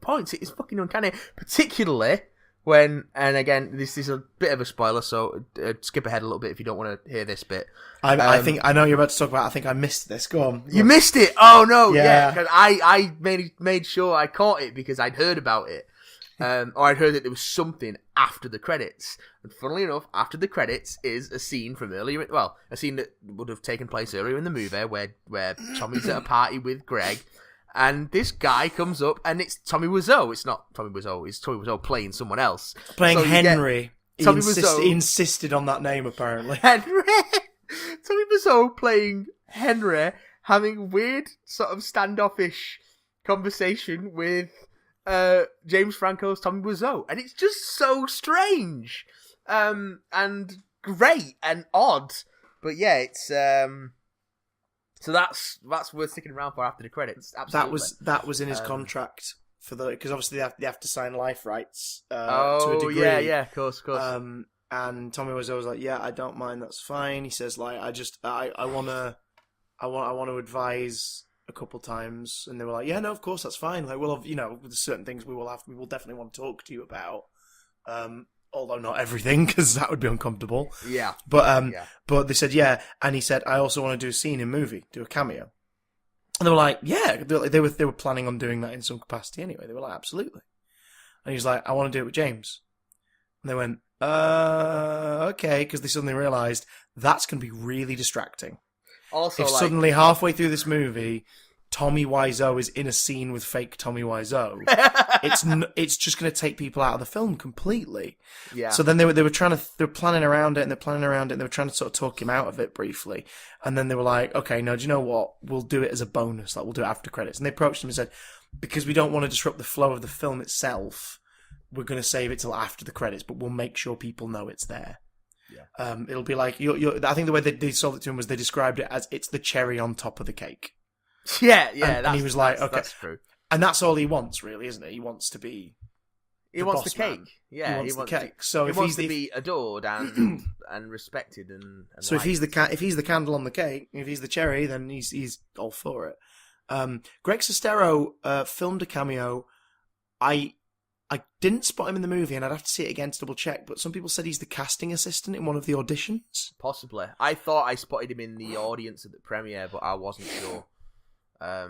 points it is fucking uncanny, particularly when, and again, this is a bit of a spoiler, so skip ahead a little bit if you don't want to hear this bit. I think I know you're about to talk about. I think I missed this. Go on. You missed it. Oh no, yeah. Because I made sure I caught it because I'd heard about it, or I'd heard that there was something after the credits. And funnily enough, after the credits is a scene from earlier. Well, a scene that would have taken place earlier in the movie where Tommy's at a party with Greg. And this guy comes up, and it's Tommy Wiseau. It's not Tommy Wiseau. It's Tommy Wiseau playing someone else. Playing Henry. Tommy Wiseau. He insisted on that name, apparently. Henry. Tommy Wiseau playing Henry, having weird sort of standoffish conversation with James Franco's Tommy Wiseau. And it's just so strange. And great and odd. But yeah, it's... So that's worth sticking around for after the credits. Absolutely. That was in his contract because obviously they have to sign life rights to a degree. Yeah, of course. And Tommy was always like, "Yeah, I don't mind. That's fine." He says, "Like, I want to advise a couple times," and they were like, "Yeah, no, of course, that's fine. Like, we'll have, there's certain things we will definitely want to talk to you about." Although not everything, because that would be uncomfortable. Yeah. But they said, yeah. And he said, I also want to do a scene in movie, do a cameo. And they were like, yeah. They were planning on doing that in some capacity anyway. They were like, absolutely. And he was like, I want to do it with James. And they went, okay. Because they suddenly realised that's going to be really distracting. Also, if suddenly halfway through this movie, Tommy Wiseau is in a scene with fake Tommy Wiseau, it's just going to take people out of the film completely. Yeah. So then they were planning around it, and they were trying to sort of talk him out of it briefly, and then they were like, okay, no, do you know what? We'll do it as a bonus. Like, we'll do it after credits. And they approached him and said, because we don't want to disrupt the flow of the film itself, we're going to save it till after the credits, but we'll make sure people know it's there. Yeah. It'll be like I think the way they sold it to him was they described it as it's the cherry on top of the cake. Yeah, and he was like, okay, that's true. And that's all he wants, really, isn't it? He wants to be. He wants the cake. Man. Yeah, he wants the cake. So he wants to be adored and respected and so if he's the candle on the cake, if he's the cherry, then he's all for it. Greg Sestero filmed a cameo. I I didn't spot him in the movie, and I'd have to see it again to double check. But some people said he's the casting assistant in one of the auditions. Possibly. I thought I spotted him in the audience at the premiere, but I wasn't sure. I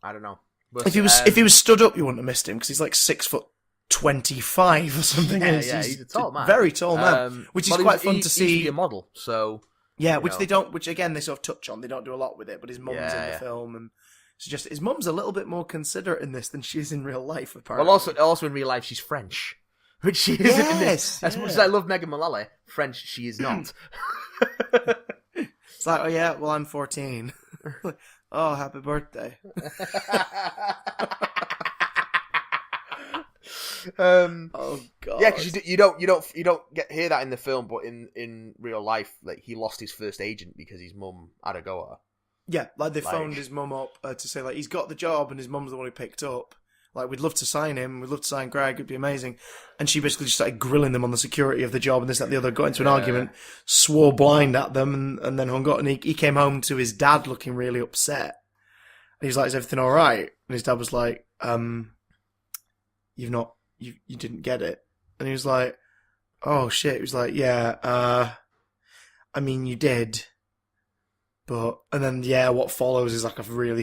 don't know. But, If he was stood up, you wouldn't have missed him because he's like 6'25" or something. Yeah, he's a tall man, very tall man, which is quite fun to see. He's a model, so yeah, which they don't. Which again, they sort of touch on. They don't do a lot with it, but his mum's in the film, and it's just his mum's a little bit more considerate in this than she is in real life. Apparently, well, also in real life, she's French, which she isn't in this. As much as I love Megan Mullally, French she is not. It's like, oh yeah, well I'm 14. Oh, happy birthday. Oh god. Yeah, because you don't hear that in the film, but in real life, like he lost his first agent because his mum had a go at her. Yeah, like they phoned his mum up to say like he's got the job and his mum's the one who picked up. Like we'd love to sign him, we'd love to sign Greg, it'd be amazing. And she basically just started grilling them on the security of the job and this, that, and the other. Got into an argument, swore blind at them, and then hung up. And he came home to his dad looking really upset. And he was like, "Is everything all right?" And his dad was like, "You didn't get it." And he was like, "Oh shit." He was like, "Yeah, I mean you did, but," and then what follows is like a few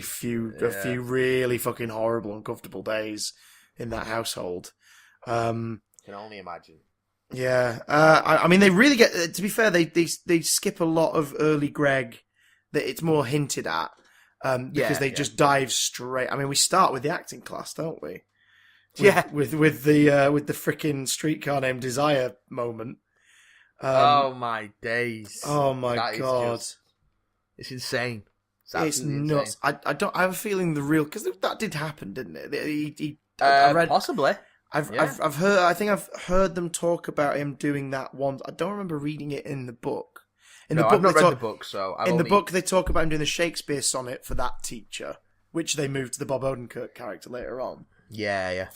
really fucking horrible, uncomfortable days in that household. Can only imagine. Yeah, I mean they really get. To be fair, they skip a lot of early Greg that it's more hinted at, because they just dive straight. I mean, we start with the acting class, don't we? With the frickin' streetcar named Desire moment. Oh my days! Oh my god! It's insane. It's nuts. Insane. I have a feeling because that did happen, didn't it? I read possibly. I've heard. I think I've heard them talk about him doing that once. I don't remember reading it in the book. I've not read the book, so the book they talk about him doing the Shakespeare sonnet for that teacher, which they moved to the Bob Odenkirk character later on. Yeah.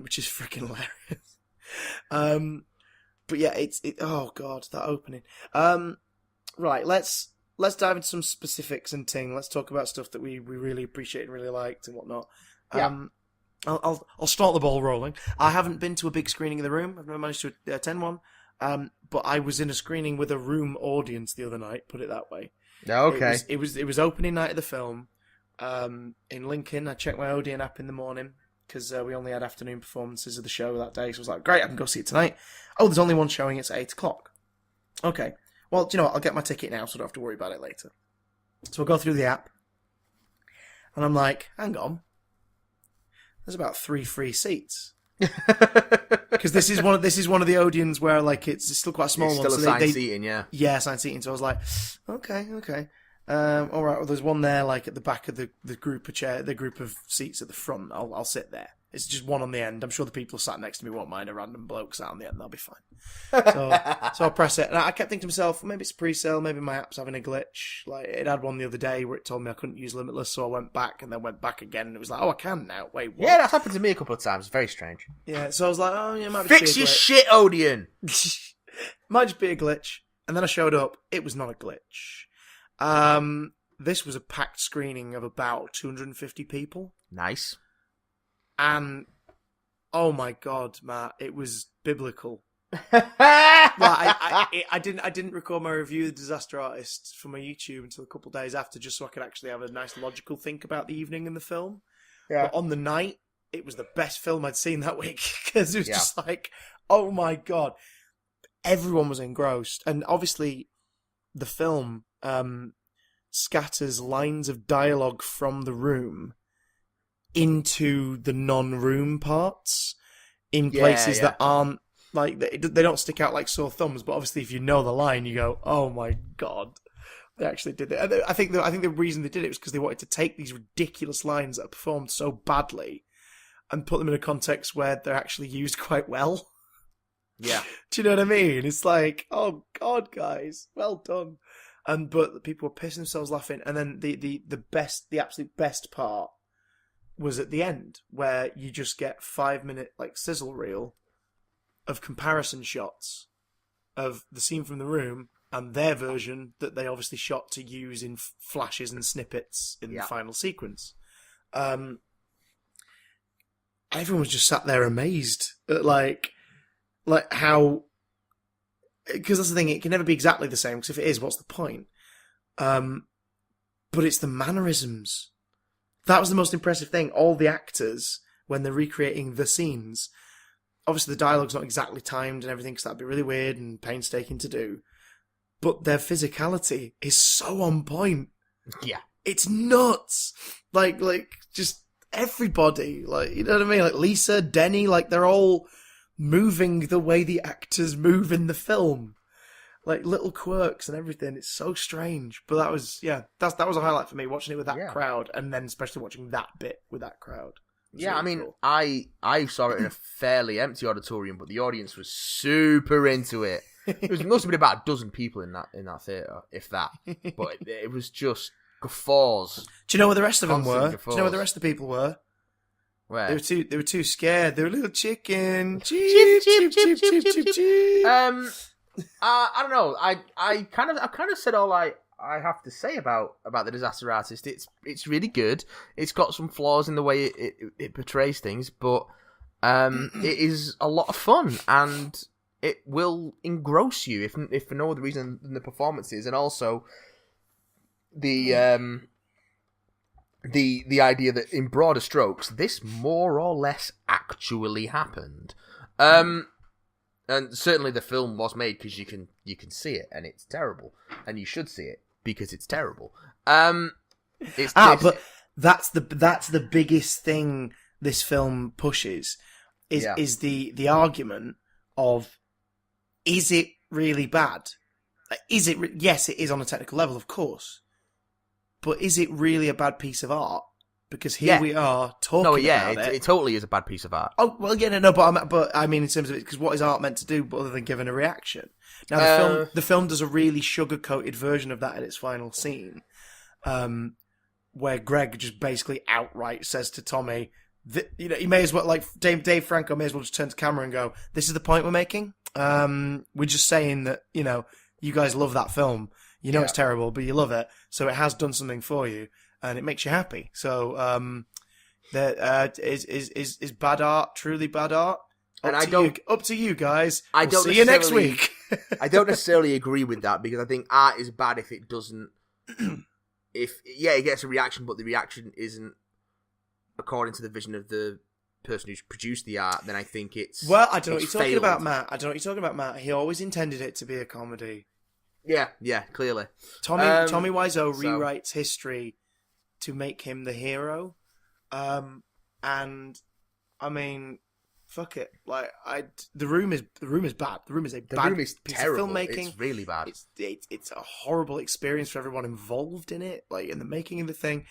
Which is freaking hilarious. But yeah, oh god, that opening. Right, let's dive into some specifics and ting. Let's talk about stuff that we really appreciate and really liked and whatnot. Yeah. I'll start the ball rolling. I haven't been to a big screening in the room. I've never managed to attend one. But I was in a screening with a room audience the other night. Put it that way. Okay. It was opening night of the film. In Lincoln. I checked my Odeon app in the morning because we only had afternoon performances of the show that day. So I was like, great, I can go see it tonight. Oh, there's only one showing. It's at 8:00. Okay. Well, do you know what? I'll get my ticket now, so I don't have to worry about it later. So I go through the app, and I'm like, hang on. There's about 3 free seats. Because this is one of the Odeons where like it's still quite a small one. Still assigned seating, yeah. Yeah, assigned seating. So I was like, okay. All right. Well, there's one there, like at the back of the group of seats at the front. I'll sit there. It's just one on the end. I'm sure the people sat next to me won't mind a random bloke sat on the end. They'll be fine. So I'll press it. And I kept thinking to myself, maybe it's pre-sale. Maybe my app's having a glitch. Like it had one the other day where it told me I couldn't use Limitless. So I went back and then went back again. And it was like, oh, I can now. Wait, what? Yeah, that's happened to me a couple of times. Very strange. Yeah. So I was like, oh, yeah, it might be fix your shit, Odeon. Might just be a glitch. And then I showed up. It was not a glitch. This was a packed screening of about 250 people. Nice. And, oh my god, Matt, it was biblical. I didn't record my review of The Disaster Artist for my YouTube until a couple of days after, just so I could actually have a nice logical think about the evening in the film. Yeah. But on the night, it was the best film I'd seen that week, because it was just like, oh my god. Everyone was engrossed. And obviously, the film scatters lines of dialogue from the room into the non-room parts in places that aren't like they don't stick out like sore thumbs. But obviously, if you know the line, you go, "Oh my god, they actually did it." And I think the reason they did it was because they wanted to take these ridiculous lines that are performed so badly and put them in a context where they're actually used quite well. Yeah, do you know what I mean? It's like, oh god, guys, well done. But people were pissing themselves laughing, and then the absolute best part was at the end, where you just get 5-minute like sizzle reel of comparison shots of the scene from the room and their version that they obviously shot to use in flashes and snippets in the final sequence. everyone was just sat there amazed at like how, because that's the thing, it can never be exactly the same, because if it is, what's the point? But it's the mannerisms. That was the most impressive thing. All the actors, when they're recreating the scenes, obviously the dialogue's not exactly timed and everything, because that'd be really weird and painstaking to do, but their physicality is so on point. Yeah. It's nuts. Like just everybody, like, you know what I mean? Like Lisa, Denny, like they're all moving the way the actors move in the film. Like little quirks and everything. It's so strange. But that was that was a highlight for me, watching it with that crowd, and then especially watching that bit with that crowd. Yeah, really I mean, cool. I saw it in a fairly empty auditorium, but the audience was super into it. There must have been about a dozen people in that theatre, if that. But it was just guffaws. Do you know where the rest of them Constant were? guffaws. Do you know where the rest of the people were? Where? They were too scared. They were little chicken. Cheep, cheep, cheep, cheep, cheep, cheep. I don't know. I kind of said all I have to say about the Disaster Artist. It's really good. It's got some flaws in the way it portrays things, but it is a lot of fun, and it will engross you if for no other reason than the performances, and also the idea that in broader strokes this more or less actually happened. And certainly the film was made because you can see it, and it's terrible, and you should see it because it's terrible. But that's the biggest thing this film pushes is the argument of, is it really bad? Is it? Yes, it is on a technical level, of course, but is it really a bad piece of art? Because here we are talking about it. It totally is a bad piece of art. Oh, well, yeah, no, but I mean in terms of it, because what is art meant to do other than giving a reaction? Now, the film does a really sugar-coated version of that in its final scene, where Greg just basically outright says to Tommy, he may as well, like Dave Franco may as well just turn to camera and go, "This is the point we're making. We're just saying that, you guys love that film. It's terrible, but you love it, so it has done something for you. And it makes you happy. So, is bad art truly bad art? Up to you guys. We'll see you next week. I don't necessarily agree with that, because I think art is bad if it doesn't. It gets a reaction, but the reaction isn't according to the vision of the person who's produced the art. Then I think it's. Well, I don't know what you're talking about, Matt. He always intended it to be a comedy. Yeah, clearly. Tommy Wiseau rewrites history to make him the hero, and I mean, fuck it. Like, the room is bad. The room is piece terrible. of filmmaking. It's really bad. It's a horrible experience for everyone involved in it, like in the making of the thing.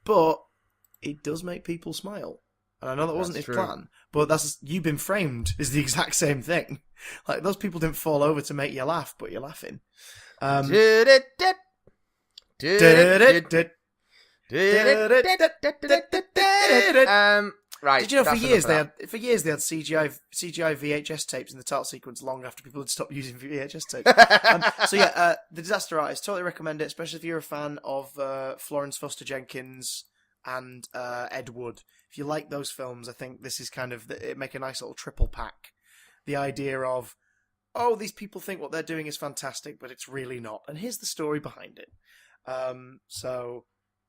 But it does make people smile, and I know that wasn't his plan. But You've Been Framed is the exact same thing. Like, those people didn't fall over to make you laugh, but you're laughing. Right. Did you know for years they had CGI VHS tapes in the title sequence long after people had stopped using VHS tapes? The Disaster Artist, totally recommend it, especially if you're a fan of Florence Foster Jenkins and Ed Wood. If you like those films, I think this is it make a nice little triple pack. The idea of, these people think what they're doing is fantastic, but it's really not, and here's the story behind it.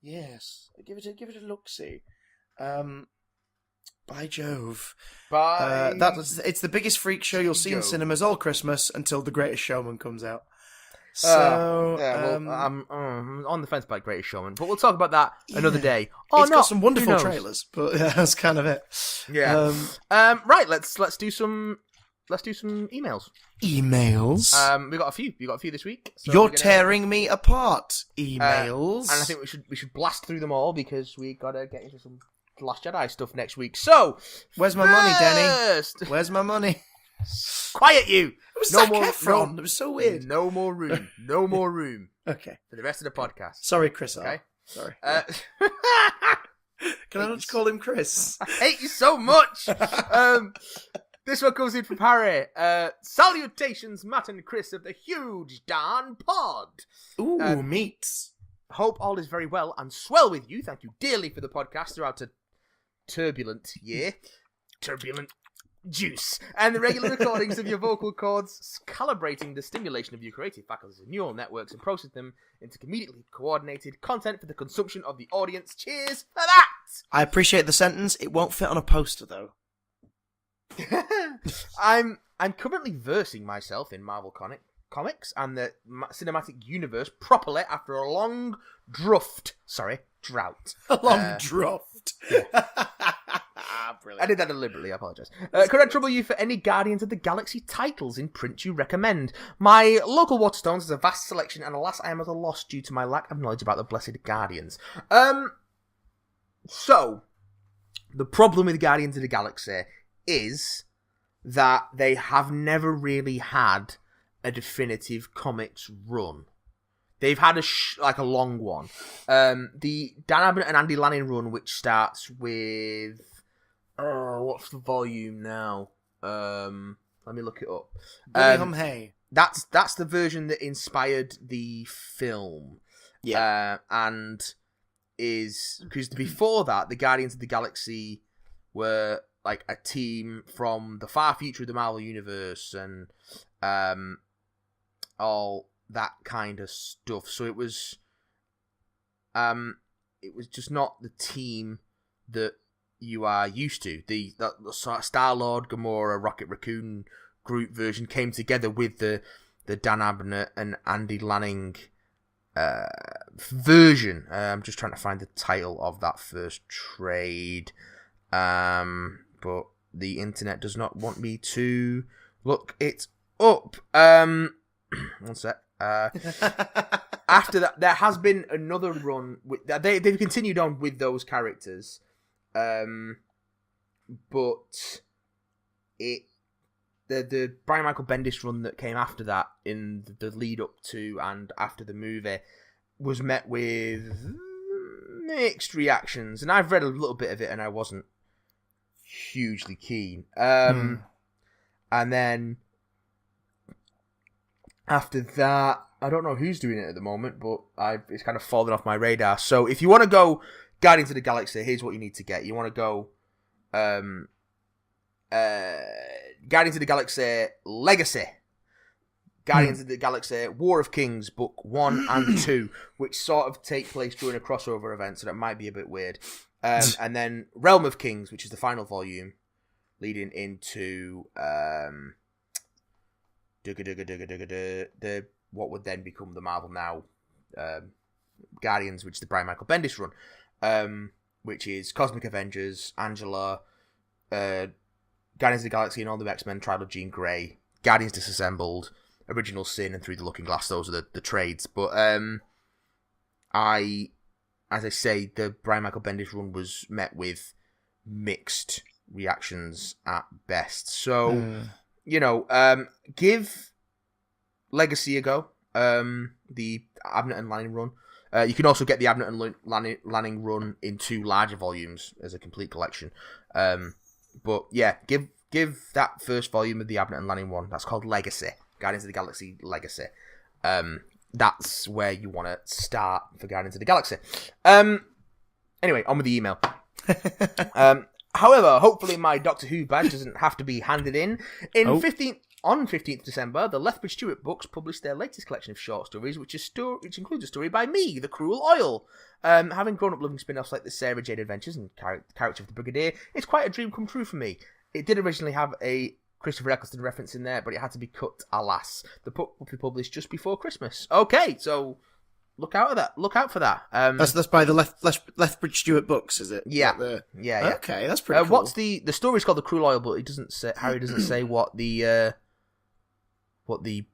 Yes, give it a look-see. By Jove. It's the biggest freak show you'll see in cinemas all Christmas until The Greatest Showman comes out. So, I'm on the fence about Greatest Showman, but we'll talk about that another day. It's got some wonderful trailers, but that's kind of it. Yeah. Right, let's do some emails. Emails. We got a few. You got a few this week. So You're tearing me apart. Emails. And I think we should blast through them all, because we gotta get into some Last Jedi stuff next week. So, where's my money, Denny? Where's my money? Quiet you. It was Zac Efron. It was so weird. No more room. No more room. Okay. For the rest of the podcast. Sorry, Chris. Okay. Sorry. Can I not just call him Chris? I hate you so much. This one comes in from Harry. Salutations, Matt and Chris of the Huge Dan Pod. Ooh, meats. Hope all is very well and swell with you. Thank you dearly for the podcast throughout a turbulent year. turbulent juice, and the regular recordings of your vocal cords, calibrating the stimulation of your creative faculties and neural networks and processing them into comedically coordinated content for the consumption of the audience. Cheers for that! I appreciate the sentence. It won't fit on a poster, though. I'm currently versing myself in Marvel comics and the cinematic universe properly after a long drought. A long drought. Yeah. Brilliant. I did that deliberately, I apologise. Could I trouble you for any Guardians of the Galaxy titles in print you recommend? My local Waterstones has a vast selection, and alas, I am at a loss due to my lack of knowledge about the Blessed Guardians. So, the problem with Guardians of the Galaxy is that they have never really had a definitive comics run. They've had a long one. The Dan Abnett and Andy Lanning run, which starts with... what's the volume now? Let me look it up. Hey. That's the version that inspired the film. Yeah. And is... Because before that, the Guardians of the Galaxy were like a team from the far future of the Marvel Universe and all that kind of stuff. So it was just not the team that you are used to. The Star-Lord, Gamora, Rocket Raccoon, Groot version came together with the Dan Abnett and Andy Lanning version. I'm just trying to find the title of that first trade. But the internet does not want me to look it up. One sec. After that, there has been another run. They've continued on with those characters. But the Brian Michael Bendis run that came after that in the lead up to and after the movie was met with mixed reactions, and I've read a little bit of it and I wasn't hugely keen. And then after that, I don't know who's doing it at the moment, but it's kind of fallen off my radar. So if you want to go Guardians of the Galaxy, here's what you need to get. You want to go Guardians of the Galaxy Legacy, Guardians of the Galaxy War of Kings Book 1 and 2, which sort of take place during a crossover event, so that might be a bit weird. And then Realm of Kings, which is the final volume, leading into what would then become the Marvel Now Guardians, which is the Brian Michael Bendis run, which is Cosmic Avengers, Angela, Guardians of the Galaxy and all the X-Men, Trial of Jean Grey, Guardians Disassembled, Original Sin, and Through the Looking Glass. Those are the trades. But as I say, the Brian Michael Bendis run was met with mixed reactions at best. So, give Legacy a go. The Abnett and Lanning run. You can also get the Abnett and Lanning run in 2 larger volumes as a complete collection. But yeah, give that first volume of the Abnett and Lanning one. That's called Legacy. Guardians of the Galaxy Legacy. That's where you want to start for Guardians of the Galaxy. Anyway, on with the email. However, hopefully my Doctor Who badge doesn't have to be handed in. On 15th December, the Lethbridge Stewart Books published their latest collection of short stories, which includes a story by me, The Cruel Oil. Having grown up loving spin-offs like the Sarah Jane Adventures and Character of the Brigadier, it's quite a dream come true for me. It did originally have a Christopher Eccleston reference in there, but it had to be cut, alas. The book will be published just before Christmas. Okay, so look out for that. That's by the Lethbridge Stewart Books, is it? Yeah. Yeah. Okay, that's pretty cool. What's the story's called The Cruel Oil, but Harry doesn't say what the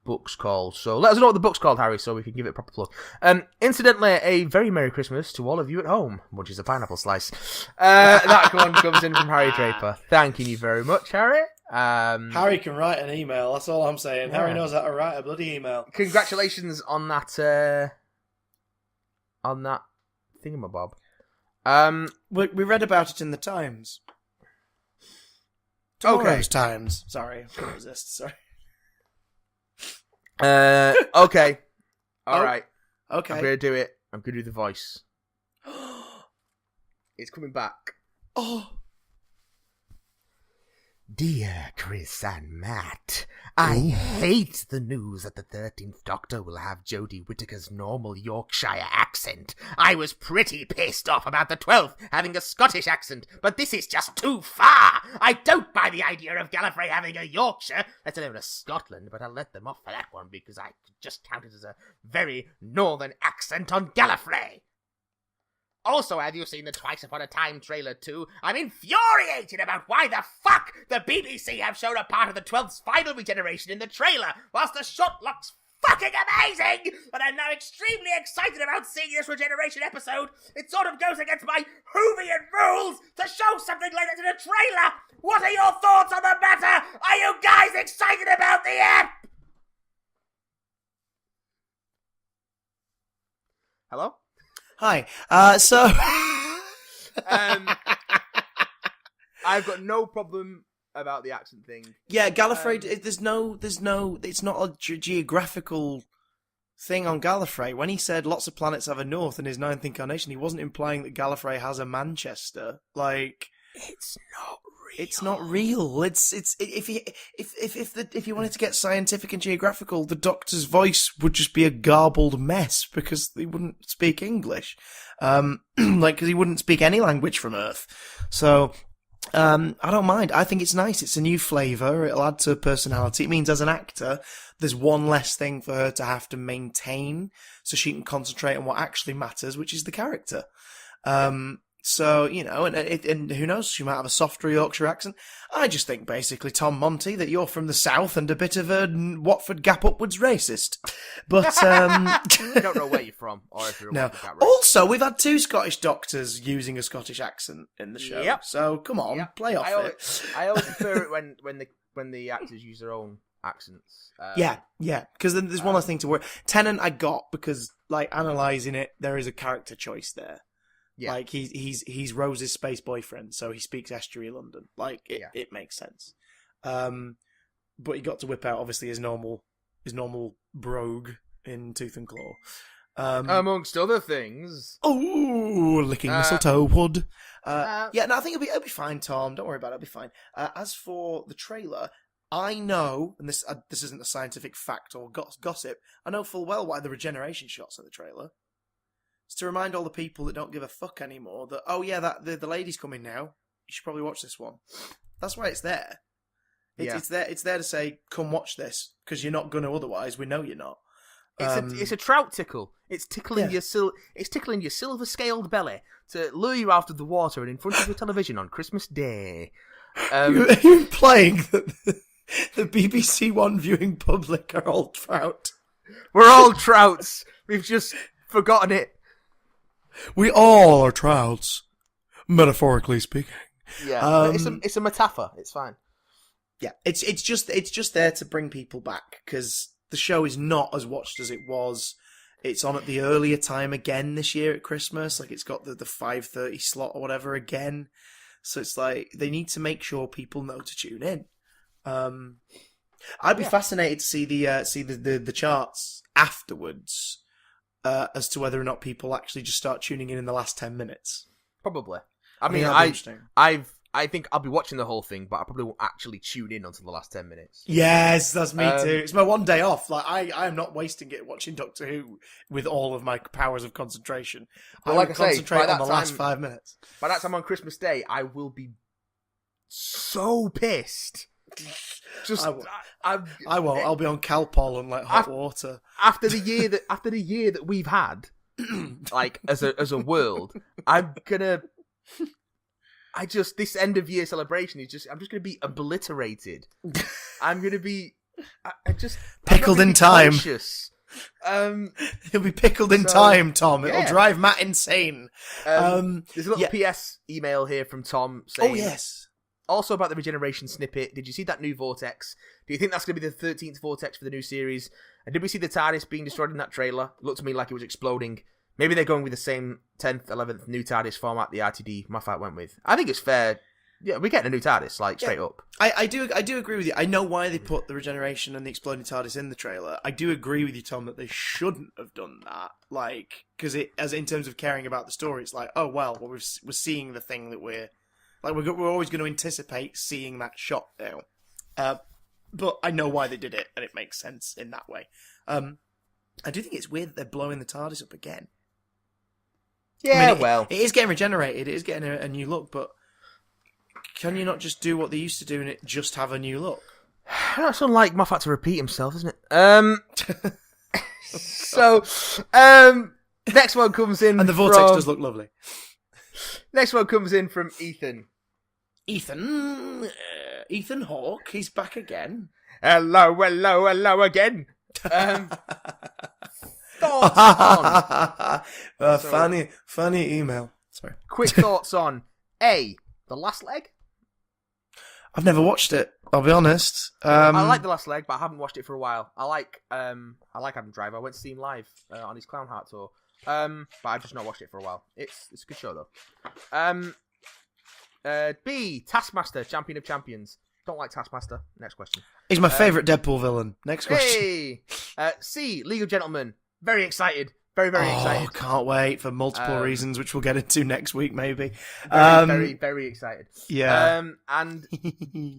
book's called. So let us know what the book's called, Harry, so we can give it a proper plug. Incidentally, a very Merry Christmas to all of you at home, which is a pineapple slice. That one comes in from Harry Draper. Thanking you very much, Harry. Harry can write an email, that's all I'm saying. Yeah. Harry knows how to write a bloody email. Congratulations on that thingamabob. We read about it in the Times. Tomorrow's Times. Sorry, I couldn't resist, sorry. Okay. All right. Okay. I'm going to do it. I'm going to do the voice. It's coming back. Oh. Dear Chris and Matt, I hate the news that the 13th Doctor will have Jodie Whittaker's normal Yorkshire accent. I was pretty pissed off about the 12th having a Scottish accent, but this is just too far. I don't buy the idea of Gallifrey having a Yorkshire, let alone a Scotland, but I'll let them off for that one because I could just count it as a very northern accent on Gallifrey. Also, have you seen the Twice Upon a Time trailer too? I'm infuriated about why the fuck the BBC have shown a part of the 12th's final regeneration in the trailer, whilst the shot looks fucking amazing! And I'm now extremely excited about seeing this regeneration episode. It sort of goes against my Whovian rules to show something like that in a trailer! What are your thoughts on the matter? Are you guys excited about the app? Hello? Hi. So I've got no problem about the accent thing. yeah, Gallifrey. There's no. It's not a geographical thing on Gallifrey. When he said lots of planets have a north in his ninth incarnation, he wasn't implying that Gallifrey has a Manchester. Like, It's not real. it's not real. It's if you wanted to get scientific and geographical, the Doctor's voice would just be a garbled mess because he wouldn't speak English, because he wouldn't speak any language from Earth. So I don't mind. I think it's nice. It's a new flavour. It'll add to her personality. It means as an actor, there's one less thing for her to have to maintain, so she can concentrate on what actually matters, which is the character. So, and who knows, she might have a softer Yorkshire accent. I just think, basically, Tom Monty, that you're from the south and a bit of a Watford Gap upwards racist. But, I don't know where you're from, or if you're a no. Watford Gap racist. Also, we've had 2 Scottish doctors using a Scottish accent in the show. Yep. So, come on, Yep. play off it. I always prefer it when the actors use their own accents. Yeah, because then there's one less thing to worry. Tennant I got because, analysing it, there is a character choice there. Yeah. Like, he's Rose's space boyfriend, so he speaks estuary London. It makes sense. But he got to whip out, obviously, his normal brogue in Tooth and Claw. Amongst other things. Oh, licking mistletoe wood. I think it'll be fine, Tom. Don't worry about it, it'll be fine. As for the trailer, I know, and this isn't a scientific fact or gossip, I know full well why the regeneration shot's in the trailer. It's to remind all the people that don't give a fuck anymore that, the lady's coming now. You should probably watch this one. That's why it's there. It's there to say, come watch this, because you're not going to otherwise. We know you're not. It's a trout tickle. It's tickling it's tickling your silver scaled belly to lure you out of the water and in front of your television on Christmas Day. Are you implying that the BBC One viewing public are all trout? We're all trouts. We've just forgotten it. We all are trouts, metaphorically speaking. Yeah, it's a metaphor. It's fine. Yeah, it's just there to bring people back because the show is not as watched as it was. It's on at the earlier time again this year at Christmas. Like, it's got the 5:30 slot or whatever again. So it's like they need to make sure people know to tune in. I'd be fascinated to see the charts afterwards. As to whether or not people actually just start tuning in the last 10 minutes. Probably. I think I'll be watching the whole thing, but I probably won't actually tune in until the last 10 minutes. Yes, that's me too. It's my one day off. Like, I'm not wasting it watching Doctor Who with all of my powers of concentration. But I concentrate on the last 5 minutes. By that time on Christmas Day, I will be so pissed. I won't. I'll be on Calpol and hot water. After the year that we've had, as a world, this end of year celebration I'm just gonna be obliterated. I'm gonna be pickled in time. He'll be pickled in time, Tom. It'll drive Matt insane. There's a little PS email here from Tom saying, "Oh yes." Also about the regeneration snippet, did you see that new vortex? Do you think that's going to be the 13th vortex for the new series? And did we see the TARDIS being destroyed in that trailer? It looked to me like it was exploding. Maybe they're going with the same 10th, 11th new TARDIS format the RTD Moffat went with. I think it's fair. Yeah, we're getting a new TARDIS, straight up. I do agree with you. I know why they put the regeneration and the exploding TARDIS in the trailer. I do agree with you, Tom, that they shouldn't have done that. Because in terms of caring about the story, it's like, oh, well, we're seeing the thing that we're Like we're always going to anticipate seeing that shot now. But I know why they did it, and it makes sense in that way. I do think it's weird that they're blowing the TARDIS up again. Yeah, I mean, well, it is getting regenerated. It is getting a new look, but can you not just do what they used to do and it just have a new look? that's unlike Moffat to repeat himself, isn't it? So, next one comes in, And the vortex does look lovely. Next one comes in from Ethan. Ethan Hawke, he's back again. Hello again. Thoughts on... Funny email. Sorry. Quick thoughts on A, The Last Leg. I've never watched it, I'll be honest. I like The Last Leg, but I haven't watched it for a while. I like Adam Driver. I went to see him live on his Clown Heart tour. But I've just not watched it for a while. It's a good show though. B, Taskmaster, Champion of Champions. Don't like Taskmaster. Next question. He's my favourite Deadpool villain. Next question. Hey! C, League of Gentlemen. Very excited. Very excited. Can't wait for multiple reasons, which we'll get into next week, maybe. Very excited. Yeah. And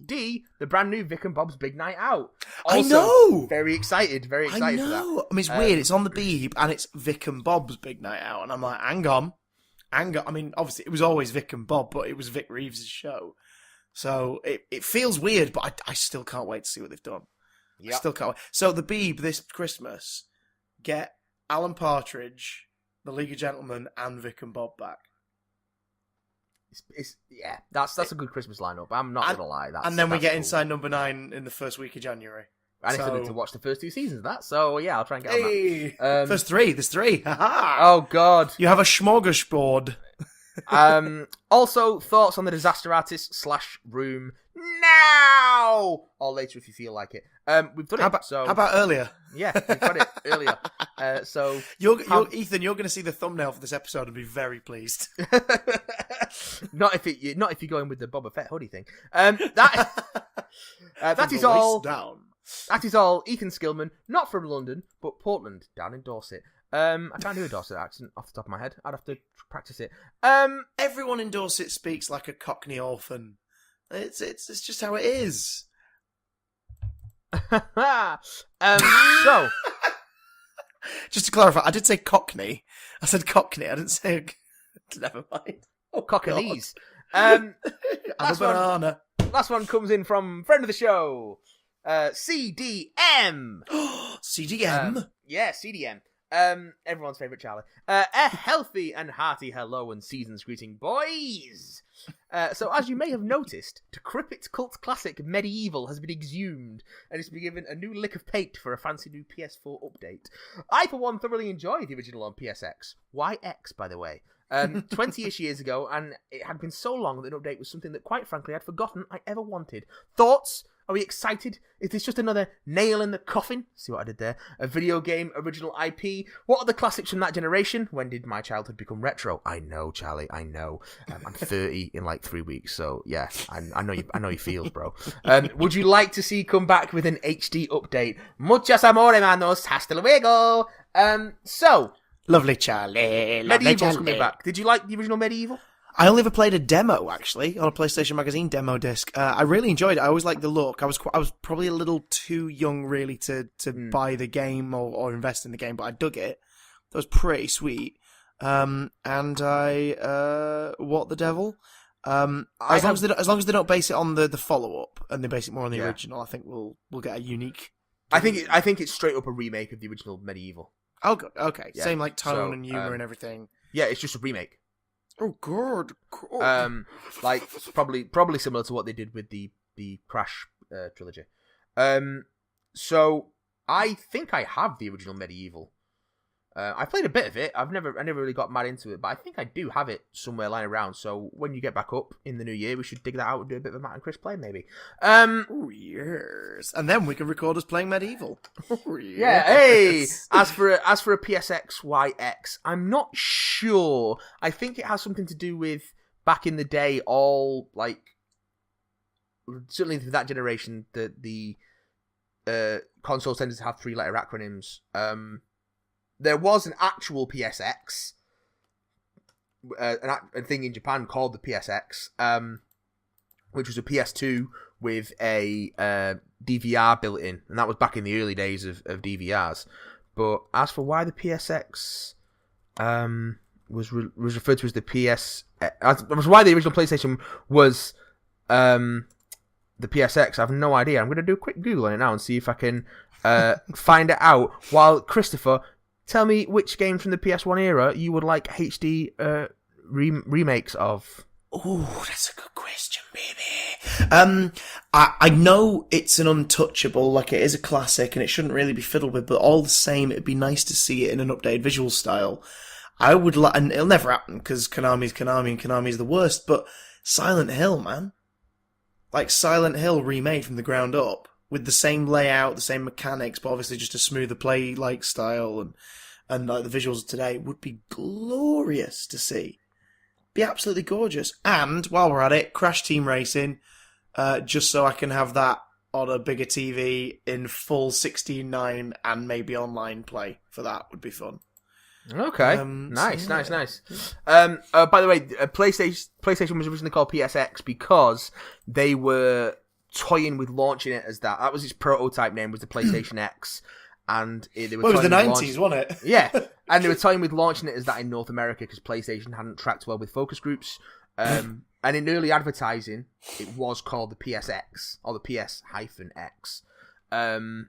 D, the brand new Vic and Bob's Big Night Out. I Also, know. Very excited for that. I know. I mean, it's weird. It's on the Beeb, and it's Vic and Bob's Big Night Out, and I'm like, hang on. I mean, obviously, it was always Vic and Bob, but it was Vic Reeves' show. So it feels weird, but I still can't wait to see what they've done. Yep. I still can't wait. So the Beeb this Christmas get Alan Partridge, the League of Gentlemen, and Vic and Bob back. That's a good Christmas lineup. I'm not gonna lie. And then we get Inside Number 9 in the first week of January. I still need to watch the first 2 seasons of that, so yeah, I'll try and get on that. First 3, there's 3. Ha-ha! Oh god. You have a smorgasbord. Also, thoughts on the Disaster Artist / Room now, or later if you feel like it. We've done it. How about earlier? Yeah, we've got it earlier. So Ethan, you're going to see the thumbnail for this episode and be very pleased. not if you're going with the Boba Fett hoodie thing. That is all. Down. That is all. Ethan Skillman, not from London, but Portland, down in Dorset. I can't do a Dorset accent off the top of my head. I'd have to practice it. Everyone in Dorset speaks like a Cockney orphan. It's just how it is. So, just to clarify, I did say Cockney. I said Cockney. I didn't say. Never mind. Oh, Cockneys. Banana. Last one comes in from friend of the show, CDM. CDM. Yeah, CDM. Everyone's favourite Charlie. A healthy and hearty hello and season's greeting, boys. So, as you may have noticed, decrepit cult classic Medieval has been exhumed and it's been given a new lick of paint for a fancy new PS4 update. I, for one, thoroughly enjoyed the original on PSX. Why X, by the way? 20-ish years ago, and it had been so long that an update was something that, quite frankly, I'd forgotten I ever wanted. Thoughts? Are we excited? Is this just another nail in the coffin? See what I did there? A video game original IP? What are the classics from that generation? When did my childhood become retro? I know, Charlie, I know. I'm 30 in like 3 weeks, so yeah, I know your feels, bro. Would you like to see come back with an HD update? Muchas amore, manos. Hasta luego. So... Lovely Charlie. Medieval's coming back. Did you like the original Medieval? I only ever played a demo, actually, on a PlayStation Magazine demo disc. I really enjoyed it. I always liked the look. I was probably a little too young, really, to buy the game or invest in the game, but I dug it. That was pretty sweet. And I... what the devil? As long as they don't base it on the follow-up, and they base it more on the original, I think we'll get a unique... I think it's straight up a remake of the original Medieval. Oh, good. Okay. Yeah. Same, like, tone and humour and everything. Yeah, it's just a remake. Oh, good. Like probably similar to what they did with the Crash trilogy. So I think I have the original Medieval. I played a bit of it. I never really got mad into it, but I think I do have it somewhere lying around. So when you get back up in the new year, we should dig that out and do a bit of a Matt and Chris play, maybe. Oh yes, and then we can record us playing Medieval. Oh yes. Yeah. Hey, as for a PSXYX, I'm not sure. I think it has something to do with back in the day. All like certainly for that generation, the consoles tended to have 3-letter acronyms. There was an actual PSX, a thing in Japan called the PSX, which was a PS2 with a DVR built in, and that was back in the early days of DVRs. But as for why the PSX was referred to as the PS, as why the original PlayStation was the PSX, I have no idea. I'm going to do a quick Google on it now and see if I can find it out. While Christopher, tell me which games from the PS1 era you would like HD remakes of. Oh, that's a good question, baby. I know it's an untouchable, like it is a classic, and it shouldn't really be fiddled with. But all the same, it'd be nice to see it in an updated visual style. I would like, and it'll never happen because Konami's Konami, and Konami's the worst. But Silent Hill, man, like Silent Hill remade from the ground up with the same layout, the same mechanics, but obviously just a smoother play like style and like the visuals of today would be glorious to see. Be absolutely gorgeous. And while we're at it, Crash Team Racing, just so I can have that on a bigger TV in full 16:9 and maybe online play for that would be fun. Okay, nice. By the way, PlayStation was originally called PSX because they were toying with launching it as that. That was its prototype name, was the PlayStation X. And they were it was the 90s, wasn't it? Yeah, and they were toying with launching it as that in North America because PlayStation hadn't tracked well with focus groups. And in early advertising, it was called the PSX, or the PS-X. And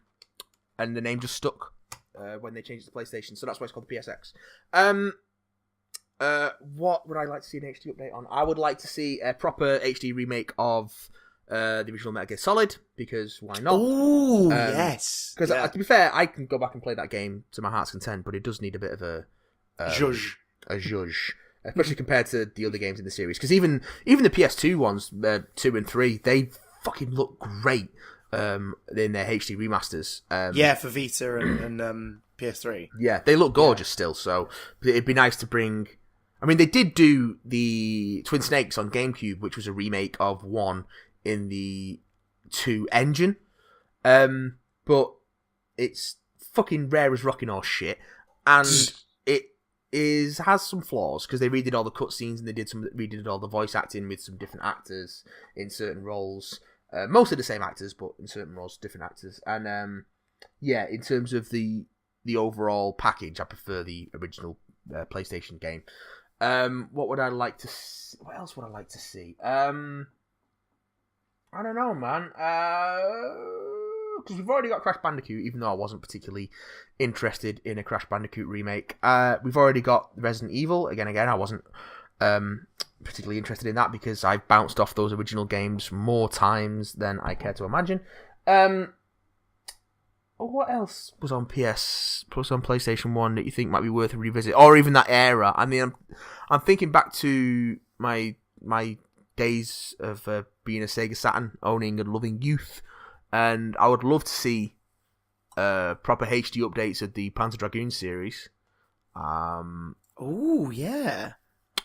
the name just stuck when they changed it to PlayStation, so that's why it's called the PSX. What would I like to see an HD update on? I would like to see a proper HD remake of the original Metal Gear Solid, because why not? Oh, yes. Because to be fair, I can go back and play that game to my heart's content, but it does need a bit of a zhuzh, especially compared to the other games in the series. Because even the PS2 ones, 2 and 3, they fucking look great in their HD remasters. For Vita and PS3. Yeah, they look gorgeous still. So it'd be nice to bring. I mean, they did do the Twin Snakes on GameCube, which was a remake of 1 in the 2 engine, but it's fucking rare as rocking horse shit, and it has some flaws because they redid all the cutscenes and they redid all the voice acting with some different actors in certain roles, mostly the same actors, but in certain roles different actors. And in terms of the overall package, I prefer the original PlayStation game. What would I like to? What else would I like to see? I don't know, man. Because we've already got Crash Bandicoot, even though I wasn't particularly interested in a Crash Bandicoot remake. We've already got Resident Evil. Again, I wasn't particularly interested in that because I've bounced off those original games more times than I care to imagine. What else was on PlayStation 1 that you think might be worth a revisit? Or even that era? I mean, I'm thinking back to my days of being a Sega Saturn, owning and loving youth, and I would love to see proper HD updates of the Panzer Dragoon series. Oh yeah,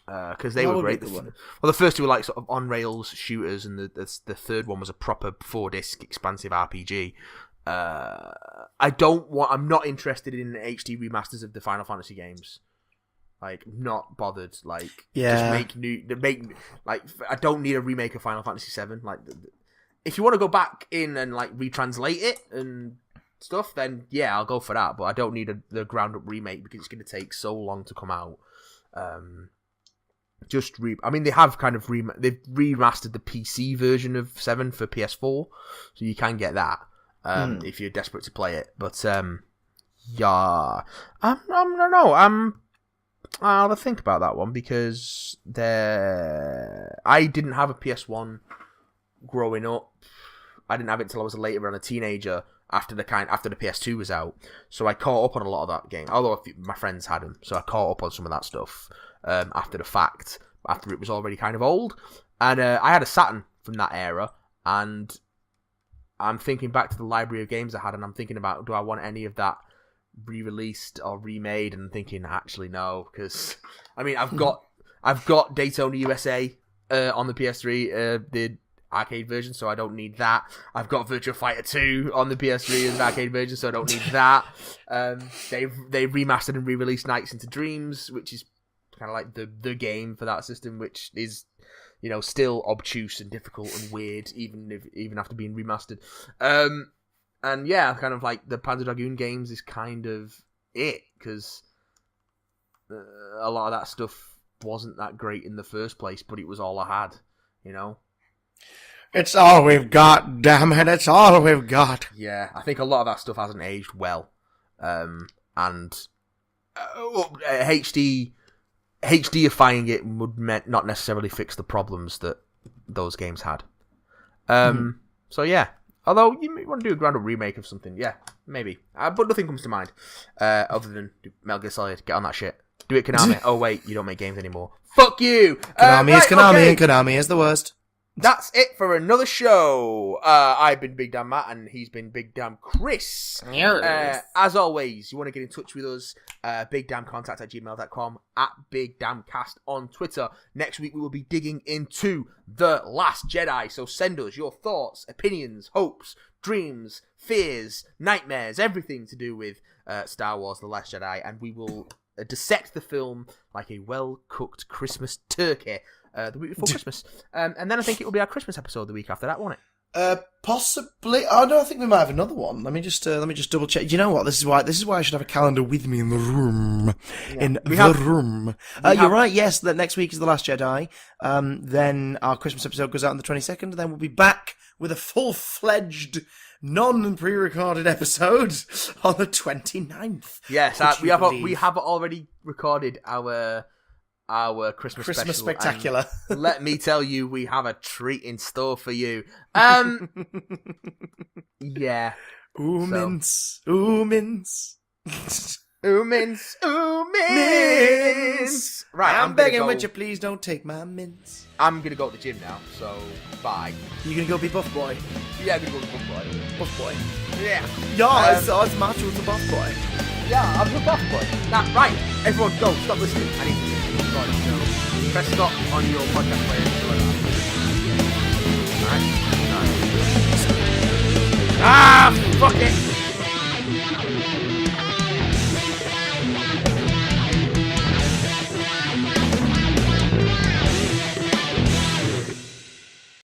because they were great. Well, the first two were like sort of on rails shooters, and the third one was a proper 4-disc expansive RPG. I'm not interested in HD remasters of the Final Fantasy games. Like, not bothered. Like, just I don't need a remake of Final Fantasy VII. Like, if you want to go back in and like retranslate it and stuff, then yeah, I'll go for that. But I don't need the ground up remake because it's going to take so long to come out. I mean, they have kind of they've remastered the PC version of 7 for PS4, so you can get that if you're desperate to play it. But yeah, I don't know. I'll have a think about that one because I didn't have a PS1 growing up. I didn't have it until I was later on a teenager after the PS2 was out. So I caught up on a lot of that game. Although my friends had them, so I caught up on some of that stuff after the fact, after it was already kind of old. And I had a Saturn from that era, and I'm thinking back to the library of games I had, and I'm thinking about, do I want any of that re-released or remade? And thinking, actually no, because I mean, I've got Daytona USA on the PS3, the arcade version, so I don't need that. I've got Virtua Fighter 2 on the PS3 as an arcade version, so I don't need that. They've remastered and re-released Nights into Dreams, which is kind of like the game for that system, which is, still obtuse and difficult and weird, even after being remastered. And yeah, kind of like the Panzer Dragoon games is kind of it, because a lot of that stuff wasn't that great in the first place, but it was all I had, It's all we've got, damn it, it's all we've got. Yeah, I think a lot of that stuff hasn't aged well. And HDifying it would not necessarily fix the problems that those games had. So yeah, although you want to do a ground up remake of something, yeah, maybe. But nothing comes to mind other than Metal Gear Solid. Get on that shit. Do it, Konami. Oh wait, you don't make games anymore. Fuck you. Konami is Konami, and Konami is the worst. That's it for another show. I've been Big Damn Matt, and he's been Big Damn Chris. As always, you want to get in touch with us, bigdamncontact@gmail.com, @BigDamnCast on Twitter. Next week, we will be digging into The Last Jedi, so send us your thoughts, opinions, hopes, dreams, fears, nightmares, everything to do with Star Wars The Last Jedi, and we will dissect the film like a well-cooked Christmas turkey the week before Christmas. And then I think it will be our Christmas episode the week after that, won't it? Possibly. Oh no, I think we might have another one. Let me just double check. Do you know what? This is why I should have a calendar with me in the room. You're right. Yes, that next week is The Last Jedi. Then our Christmas episode goes out on the 22nd. Then we'll be back with a full-fledged, non-pre-recorded episode on the 29th. Yes, we have already recorded our Christmas spectacular. Let me tell you, we have a treat in store for you. Yeah. Mince. Right, I'm begging, would you please don't take my mince? I'm gonna go to the gym now, so bye. You gonna go be Buff Boy? Yeah, I'm gonna go be Buff Boy. Buff Boy. Yeah. Yeah, it's Macho the Buff Boy. Yeah, I'm the Buff Boy. Now, right, everyone go, stop listening. I need to record, so press stop on your podcast player. Alright. Fuck it.